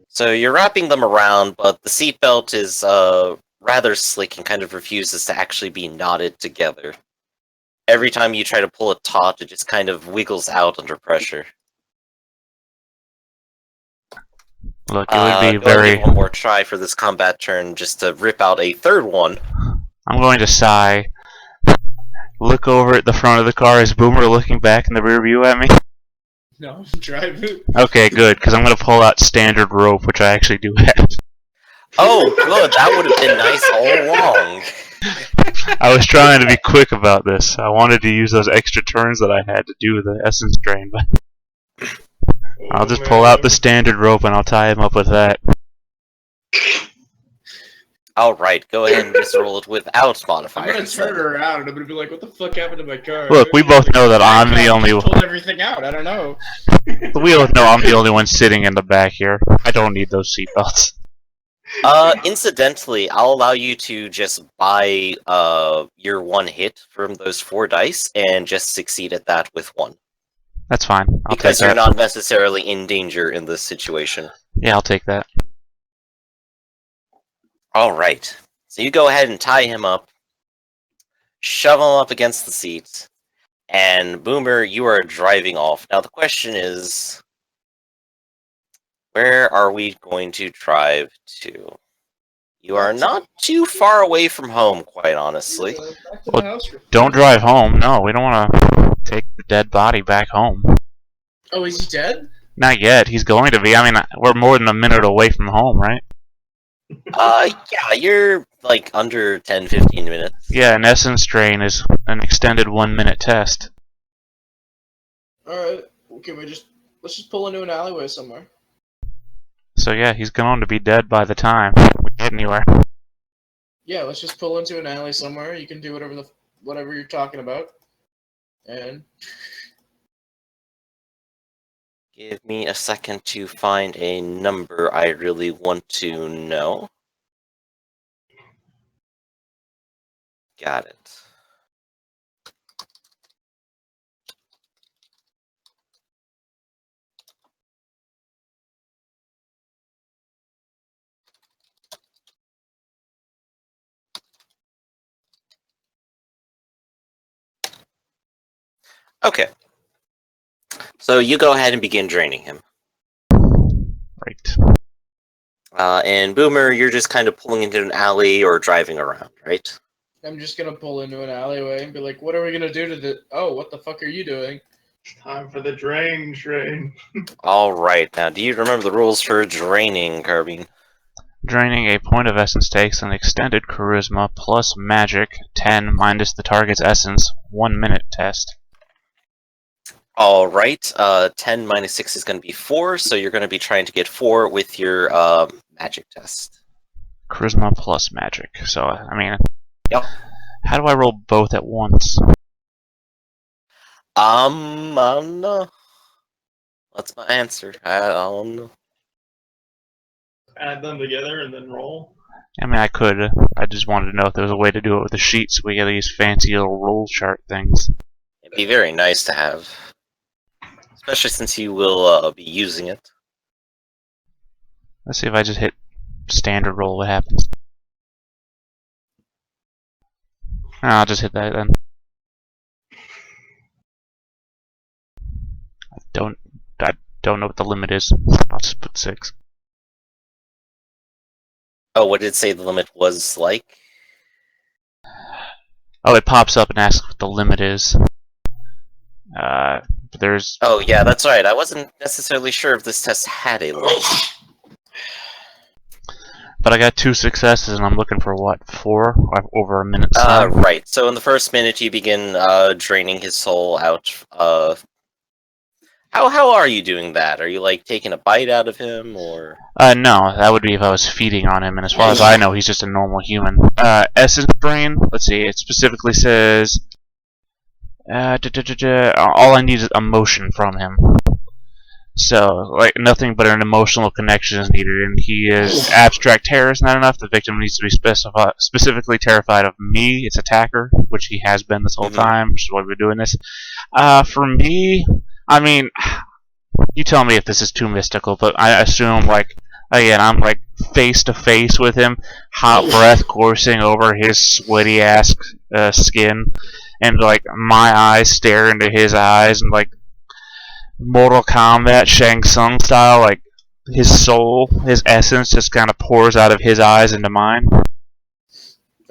So you're wrapping them around, but the seatbelt is rather slick and kind of refuses to actually be knotted together. Every time you try to pull it taut, it just kind of wiggles out under pressure. Look, it would be go ahead and very... give one more try for this combat turn, just to rip out a third one. I'm going to sigh. Look over at the front of the car. Is Boomer looking back in the rear view at me? No, I'm driving. Okay, good, because I'm going to pull out standard rope, which I actually do have. Oh, good, that would have been nice all along. I was trying to be quick about this. I wanted to use those extra turns that I had to do the essence drain, but I'll just pull out the standard rope and I'll tie him up with that. Alright, go ahead and just roll it without I'm modifiers. gonna turn it around and I'm gonna be like, what the fuck happened to my car? Look, we both know that I'm the only one. Pulled everything out, I don't know. We both know I'm the only one sitting in the back here. I don't need those seatbelts. Incidentally, I'll allow you to just buy your one hit from those 4 dice and just succeed at that with 1. That's fine. I'll Because take you're that. not necessarily in danger in this situation. Yeah, I'll take that. Alright, so you go ahead and tie him up, shove him up against the seat, and Boomer, you are driving off. Now the question is, where are we going to drive to? You are not too far away from home, quite honestly. Back to Well, the house. Don't drive home. No, we don't want to take the dead body back home. Oh, is he dead? Not yet. He's going to be. I mean, we're more than a minute away from home, right? Yeah, you're like under 10-15 minutes. Yeah, an essence drain is an extended 1-minute test. Alright, let's just pull into an alleyway somewhere. So yeah, he's going to be dead by the time we get anywhere. Yeah, let's just pull into an alley somewhere. You can do whatever you're talking about. And Give me a second to find a number I really want to know. Got it. Okay. So you go ahead and begin draining him. Right. And Boomer, you're just kind of pulling into an alley or driving around, right? I'm just gonna pull into an alleyway and be like, what are we gonna do to the... Oh, what the fuck are you doing? It's time for the drain. Alright, now do you remember the rules for draining, Carbine? Draining a point of essence takes an extended charisma plus magic 10 minus the target's essence 1-minute test. Alright, 10 minus 6 is going to be 4, so you're going to be trying to get 4 with your magic test. Charisma plus magic. So, I mean... Yep. How do I roll both at once? I don't know. What's my answer? I don't know. Add them together and then roll. I mean, I could. I just wanted to know if there was a way to do it with a sheet so we get these fancy little roll chart things. It'd be very nice to have. Especially since you will be using it. Let's see if I just hit standard roll, what happens. I'll just hit that then. I don't know what the limit is. I'll just put 6. Oh, what did it say the limit was like? Oh, it pops up and asks what the limit is. There's... Oh, yeah, that's right. I wasn't necessarily sure if this test had a limit. But I got 2 successes, and I'm looking for what, 4? Over a minute's time. Right. So in the first minute, you begin draining his soul out. How are you doing that? Are you like taking a bite out of him, or? No, that would be if I was feeding on him, and as far as I know, he's just a normal human. Essence Brain, let's see, it specifically says, all I need is emotion from him. So, like, nothing but an emotional connection is needed, and he is abstract terror is not enough. The victim needs to be specifically terrified of me, its attacker, which he has been this whole time, which is why we're doing this. For me, I mean, you tell me if this is too mystical, but I assume, like, again, I'm, like, face to face with him, hot breath coursing over his sweaty ass skin, and, like, my eyes stare into his eyes, and, like, Mortal Kombat Shang Tsung style, like, his soul, his essence just kind of pours out of his eyes into mine.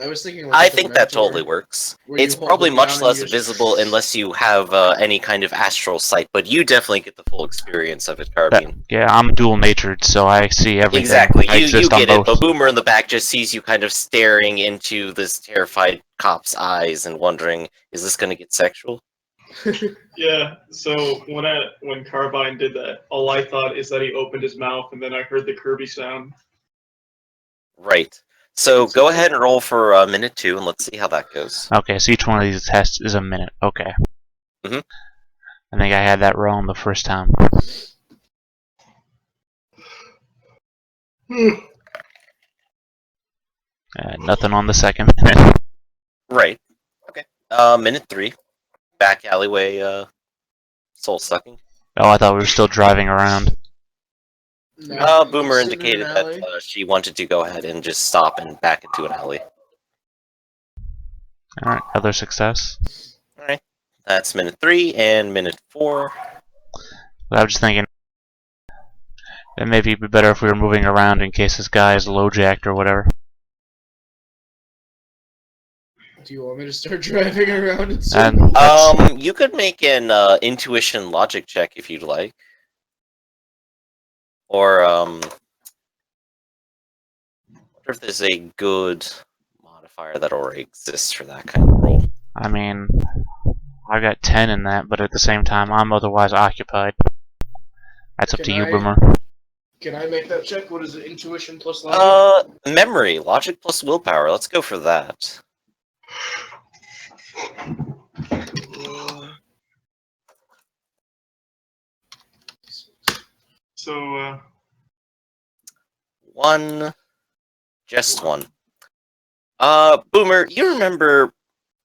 I was thinking. I think that totally works. It's probably much less visible unless you have any kind of astral sight, but you definitely get the full experience of it, Carbine. Yeah, I'm dual-natured, so I see everything. Exactly, you get it, but Boomer in the back just sees you kind of staring into this terrified cop's eyes and wondering, is this going to get sexual? Yeah, so when Carbine did that, all I thought is that he opened his mouth, and then I heard the Kirby sound. Right. So go ahead and roll for minute 2, and let's see how that goes. Okay, so each one of these tests is a minute. Okay. Mm-hmm. I think I had that wrong the first time. Nothing on the second minute. Right. Okay. Minute 3. Back alleyway, soul sucking. Oh, I thought we were still driving around. No, Boomer sitting in indicated an that alley. she wanted to go ahead and just stop and back into an alley. Alright, other success. Alright. That's minute 3 and minute 4. I was just thinking that maybe it'd be better if we were moving around in case this guy is low-jacked or whatever. Do you want me to start driving around and And that's, You could make an intuition logic check if you'd like. Or, I wonder if there's a good modifier that already exists for that kind of role. I mean, I got 10 in that, but at the same time, I'm otherwise occupied. That's up to you, Boomer. Can I make that check? What is it? Intuition plus logic? Memory. Logic plus willpower. Let's go for that. So, One. Just one. Boomer, you remember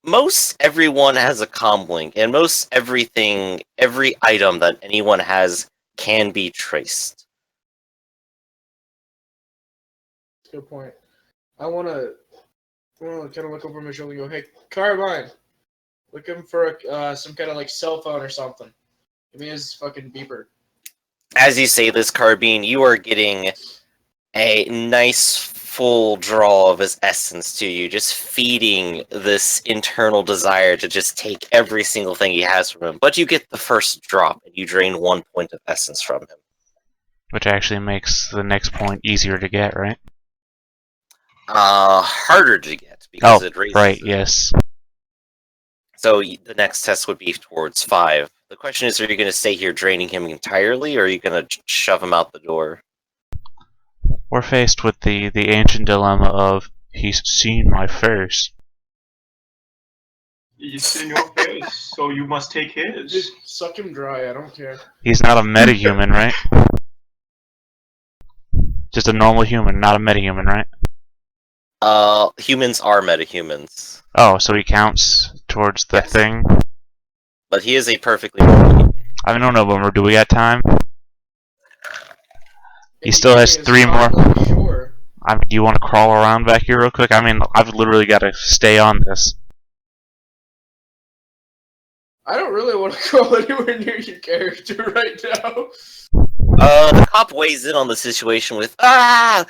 most everyone has a comm link, and most everything, every item that anyone has can be traced. Good point. I wanna kind of look over my shoulder and go, "Hey, Carbine, looking for some kind of like cell phone or something. Give me his fucking beeper." As you say this, Carbine, you are getting a nice full draw of his essence to you, just feeding this internal desire to just take every single thing he has from him. But you get the first drop, and you drain 1 point of essence from him. Which actually makes the next point easier to get, right? Harder to get, because it raises right, it. yes. So the next test would be towards 5. The question is, are you going to stay here draining him entirely, or are you going to shove him out the door? We're faced with the ancient dilemma of, he's seen my face. he's in your face, so you must take his. Just suck him dry. I don't care. He's not a metahuman, right? Just a normal human, not a metahuman, right? Humans are metahumans. Oh, so he counts towards the Yes. thing? But he is a perfectly normal human. I don't know, Boomer, do we got time? He If still you has give me 3 his more. phone, sure. I mean, do you want to crawl around back here real quick? I mean, I've literally got to stay on this. I don't really want to crawl anywhere near your character right now. The cop weighs in on the situation with, ah!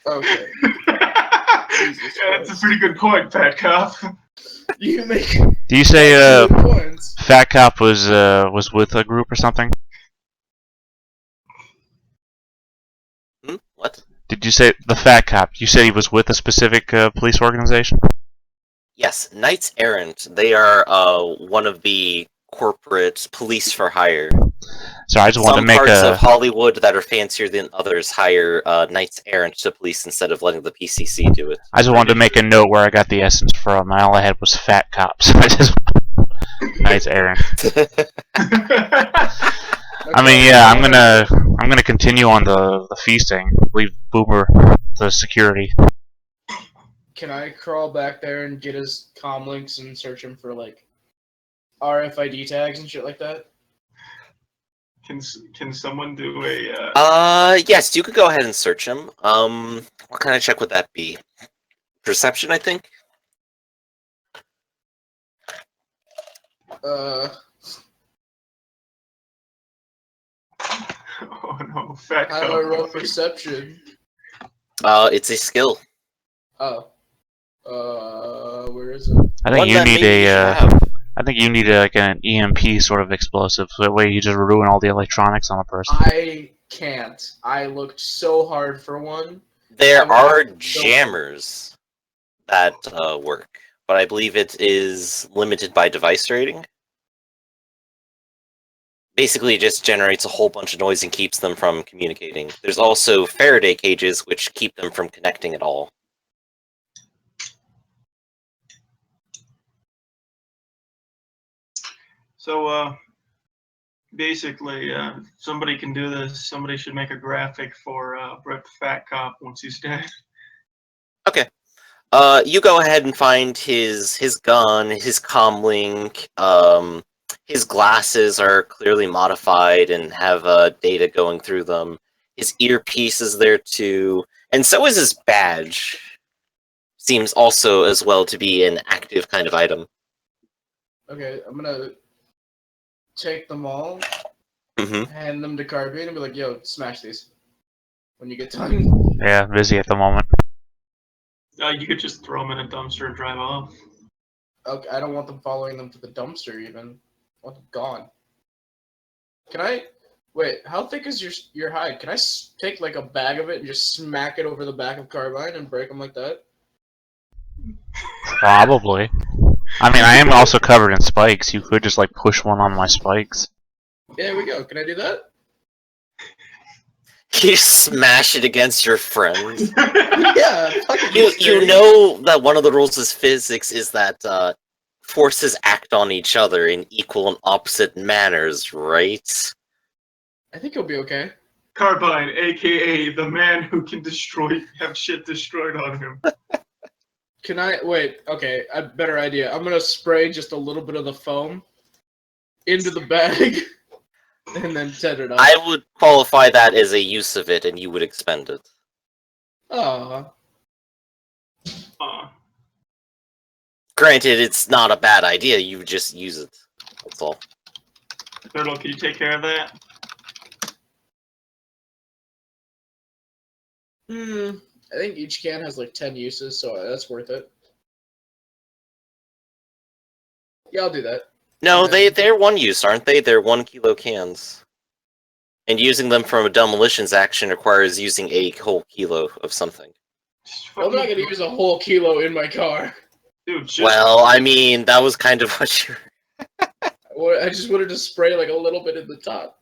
Okay. Yeah, that's a pretty good point, Fat Cop. You make Do you say good points. Fat Cop was with a group or something? What? Did you say the fat cop? You said he was with a specific police organization? Yes, Knights Errant. They are one of the corporate police for hire. So I just wanted to Some make parts of a. Hollywood that are fancier than others hire Knights Errant to police instead of letting the PCC do it. I just wanted to make a note where I got the essence from. All I had was fat cops. I just nice Aaron. I mean, yeah, I'm gonna continue on the feasting. Leave Boomer the security. Can I crawl back there and get his comm links and search him for like RFID tags and shit like that? Can someone do a? Yes, you could go ahead and search him. What kind of check would that be? Perception, I think. Oh no, fat How do I roll perception? It's a skill. Oh. Where is it? I think One you that need maybe you should a. have. I think you need like an EMP sort of explosive. So that way you just ruin all the electronics on a person. I can't. I looked so hard for one. There I'm are not- jammers that work, but I believe it is limited by device rating. Basically, it just generates a whole bunch of noise and keeps them from communicating. There's also Faraday cages, which keep them from connecting at all. So, basically, somebody can do this. Somebody should make a graphic for Brett the Fat Cop once he's dead. Okay. You go ahead and find his gun, his comlink. His glasses are clearly modified and have data going through them. His earpiece is there too, and so is his badge. Seems also as well to be an active kind of item. Okay, I'm gonna take them all, Mm-hmm. hand them to Carbine, and be like, "Yo, smash these when you get done." Yeah, busy at the moment. You could just throw them in a dumpster and drive off. Okay, I don't want them following them to the dumpster even. I want them gone. Can I? Wait, how thick is your hide? Can I take like a bag of it and just smack it over the back of Carbine and break them like that? Probably. I mean, I am also covered in spikes. You could just like push one on my spikes. There we go. Can I do that? You smash it against your friend. Yeah. fucking You scary. know that one of the rules of physics is that forces act on each other in equal and opposite manners, right? I think he'll be okay. Carbine, aka the man who can have shit destroyed on him. Can I wait? Okay, a better idea. I'm gonna spray just a little bit of the foam into the bag and then set it up. I would qualify that as a use of it, and you would expend it. Oh, Granted, it's not a bad idea. You would just use it. That's all. Turtle, can you take care of that? I think each can has like 10 uses, so that's worth it. Yeah, I'll do that. No, Okay. they're one use, aren't they? They're 1 kilo cans. And using them from a demolitions action requires using a whole kilo of something. I'm not gonna use a whole kilo in my car. Dude, just, Well, I mean, that was kind of what you... I just wanted to spray like a little bit at the top.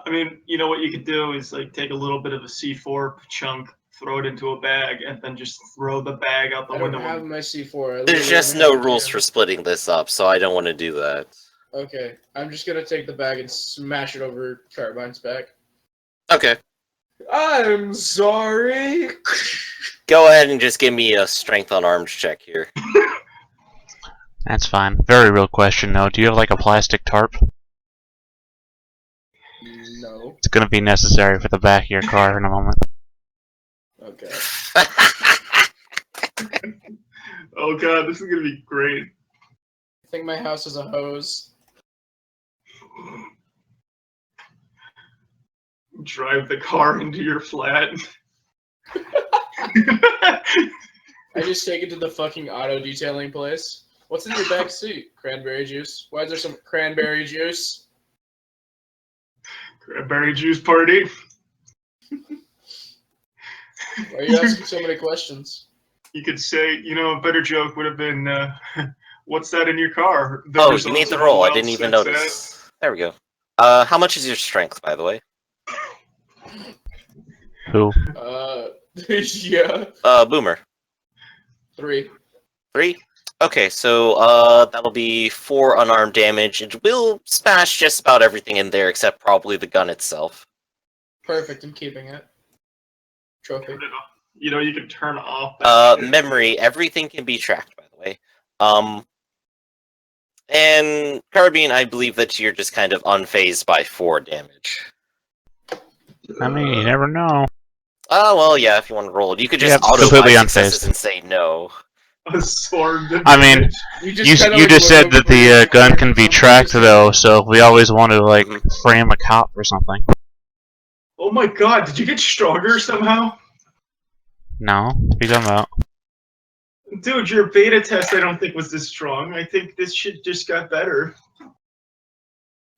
I mean, you know what you could do is like take a little bit of a C4 chunk, throw it into a bag, and then just throw the bag out the I don't window. have my C4. There's just no rules for splitting this up, so I don't want to do that. Okay, I'm just gonna take the bag and smash it over Carbine's back. Okay. I'm sorry. Go ahead and just give me a strength on arms check here. That's fine. Very real question though. Do you have like a plastic tarp? No. It's gonna be necessary for the back of your car in a moment. Okay. Oh god, this is gonna be great. I think my house is a hose. Drive the car into your flat. I just take it to the fucking auto detailing place. What's in your back seat? Cranberry juice. Why is there some cranberry juice? Cranberry juice party. Why are you asking so many questions? You could say, a better joke would have been, what's that in your car? The Oh, you results made the of a roll. I well didn't even sex act. notice. There we go. How much is your strength, by the way? Who? Yeah. Boomer. 3. 3? Okay, so that'll be 4 unarmed damage. It will smash just about everything in there except probably the gun itself. Perfect, I'm keeping it. Trophy. Turn it off. You can turn off that shit. Memory, everything can be tracked, by the way. And Carbine, I believe that you're just kind of unfazed by 4 damage. I mean, you never know. Oh, well, yeah, if you want to roll it. You could just Yep, auto completely buy successes unfazed. and say no. Absorbed the I mean, damage. You kinda, just look said over that the your gun shoulder can or be something, tracked just though, so we always want to like Mhm. frame a cop or something. Oh my god, did you get stronger somehow? No, what are you talking about? Dude, your beta test I don't think was this strong. I think this shit just got better.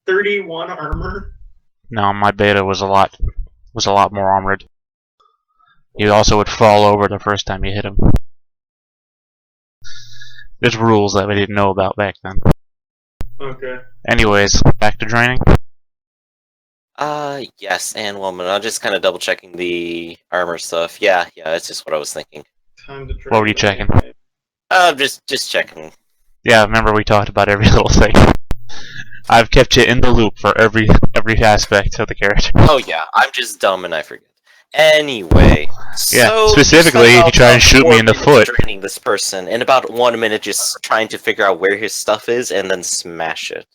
31 armor. No, my beta was a lot more armored. You also would fall over the first time you hit him. There's rules that we didn't know about back then. Okay. Anyways, back to training. Yes, and woman. I'm just kind of double checking the armor stuff. Yeah, that's just what I was thinking. Time to What were you checking? Just checking. Yeah, remember we talked about every little thing. I've kept you in the loop for every aspect of the character. Oh yeah, I'm just dumb and I forget. Anyway, Yeah, so specifically you if you try and shoot me in the foot. Training this person in about 1 minute, just trying to figure out where his stuff is and then smash it.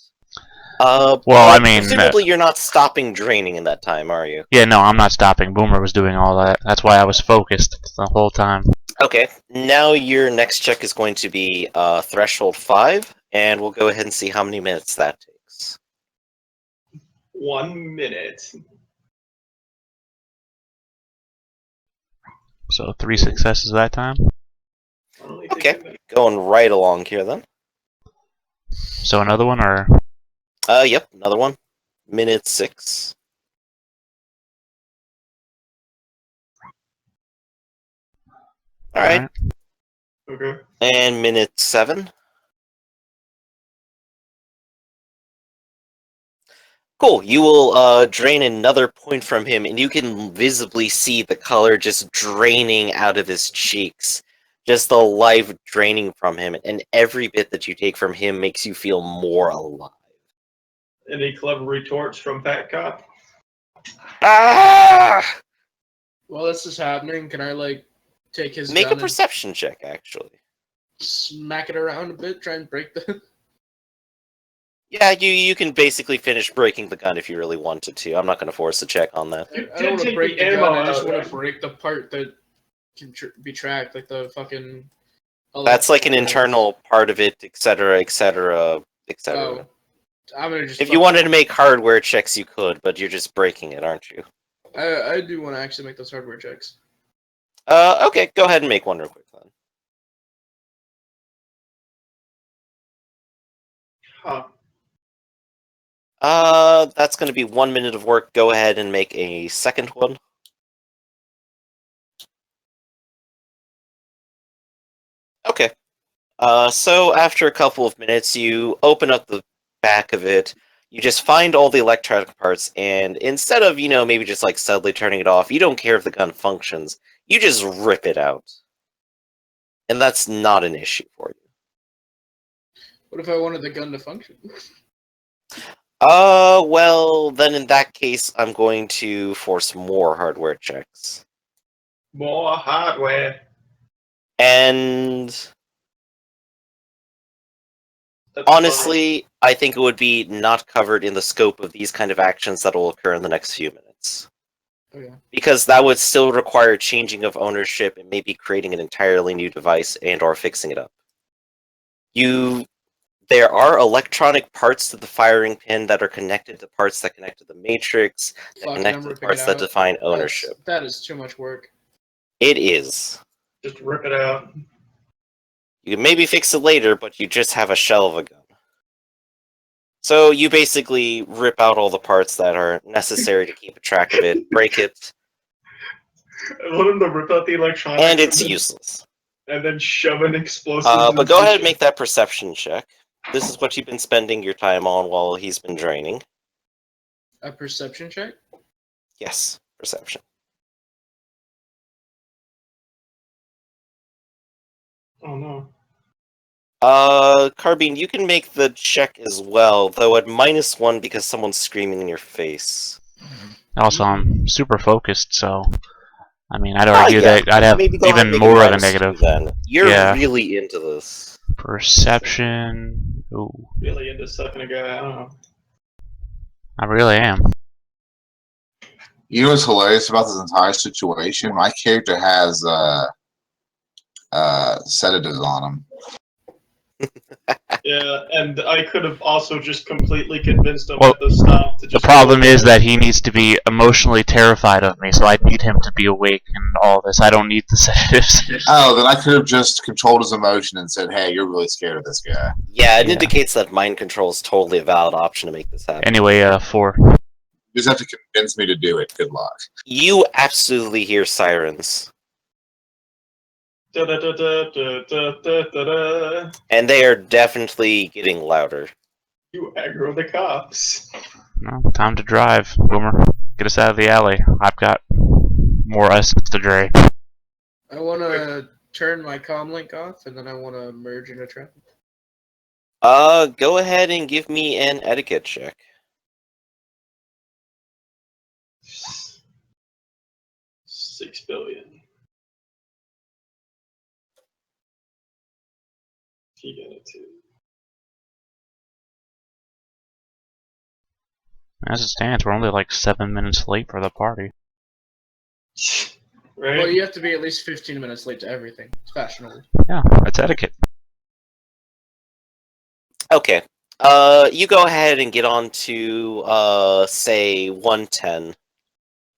Well, but I mean, presumably you're not stopping draining in that time, are you? Yeah, no, I'm not stopping. Boomer was doing all that. That's why I was focused the whole time. Okay, now your next check is going to be threshold 5, and we'll go ahead and see how many minutes that takes. 1 minute. So 3 successes that time. Okay, going right along here then. So another one, or Yep, another one. Minute 6. Alright. Okay. And minute 7. Cool. You will drain another point from him, and you can visibly see the color just draining out of his cheeks. Just the life draining from him, and every bit that you take from him makes you feel more alive. Any clever retorts from Fat Cop? Ah! While this is happening, can I, like, take his Make a gun perception check, actually. and smack it around a bit, try and break the... Yeah, you can basically finish breaking the gun if you really wanted to. I'm not going to force a check on that. You I don't want to take break the the gun, ammo I just out, want right? to break the part that can be tracked, like the fucking... That's like an electrical- internal part of it, etc., etc., etc. Oh. I'm gonna just... If you wanted to make hardware checks, you could, but you're just breaking it, aren't you? I do want to actually make those hardware checks. Okay, go ahead and make one real quick then. Huh. That's going to be 1 minute of work. Go ahead and make a second one. Okay. So after a couple of minutes, you open up the back of it. You just find all the electronic parts, and instead of, maybe just like subtly turning it off, you don't care if the gun functions. You just rip it out. And that's not an issue for you. What if I wanted the gun to function? Well, then in that case, I'm going to force more hardware checks. More hardware. And That's honestly, I think it would be not covered in the scope of these kind of actions that will occur in the next few minutes. Okay. Because that would still require changing of ownership and maybe creating an entirely new device and or fixing it up. There are electronic parts to the firing pin that are connected to parts that connect to the matrix, that Fuck, connect I'm to the ripping parts it that out. define ownership. That is too much work. It is. Just rip it out. You can maybe fix it later, but you just have a shell of a gun. So you basically rip out all the parts that are necessary to keep a track of it, break it, I want him to rip out the electronics. And it's then- useless. And then shove an explosive. But go ahead and make that perception check. This is what you've been spending your time on while he's been draining. A perception check? Yes, perception. Oh no. Carbine, you can make the check as well, though at -1 because someone's screaming in your face. Also, I'm super focused, so I mean, I'd argue yeah. that I'd have Maybe go ahead even and make more of a -2 negative. Then you're Yeah. really into this. Perception. Ooh, Really into sucking a guy. I don't know. I really am. You know what's hilarious about this entire situation? My character has sedatives on him. Yeah, and I could have also just completely convinced him Well, at the stop to The just. problem is that he needs to be emotionally terrified of me, so I need him to be awake and all this. I don't need the sedatives. Oh, then I could have just controlled his emotion and said, "Hey, you're really scared of this guy." Yeah, it Yeah. indicates that mind control is totally a valid option to make this happen. Anyway, 4. You just have to convince me to do it. Good luck. You absolutely hear sirens, Da-da-da-da-da-da-da-da. and they are definitely getting louder. You aggro the cops. No, time to drive, Boomer. Get us out of the alley. I've got more essence to drain. I want to turn my comm link off, and then I want to merge into traffic. Go ahead and give me an etiquette check. 6 billion. He got it too. As it stands, we're only like 7 minutes late for the party. Right? Well, you have to be at least 15 minutes late to everything. It's fashionable. Yeah, that's etiquette. Okay. You go ahead and get on to, say, 110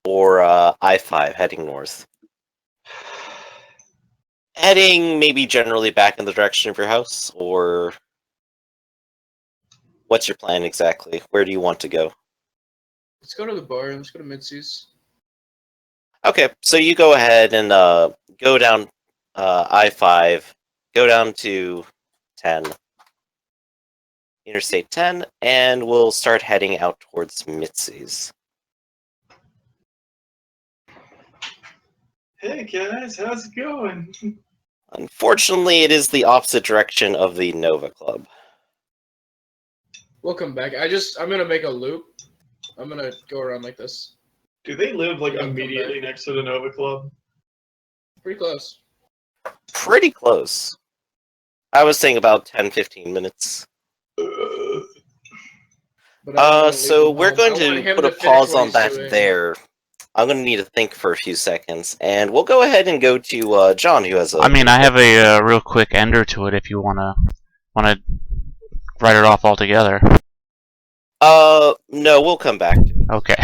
or I-5 heading north. Heading maybe generally back in the direction of your house, or what's your plan exactly? Where do you want to go? Let's go to the bar. Let's go to Mitzi's. Okay, so you go ahead and go down I-5, go down to 10, Interstate 10, and we'll start heading out towards Mitzi's. Hey guys, how's it going? Unfortunately, it is the opposite direction of the Nova Club. We'll come back. I'm gonna make a loop. I'm gonna go around like this. Do they live like Yeah, come immediately next to the Nova Club? Pretty close. Pretty close. I was saying about 10-15 minutes. Uh, But I don't wanna leave So him we're home. going I want to him put a finish pause what on he's that doing. there. I'm going to need to think for a few seconds, and we'll go ahead and go to John, who has a... I mean, I have a real quick ender to it if you wanna write it off altogether. No, we'll come back to it. Okay.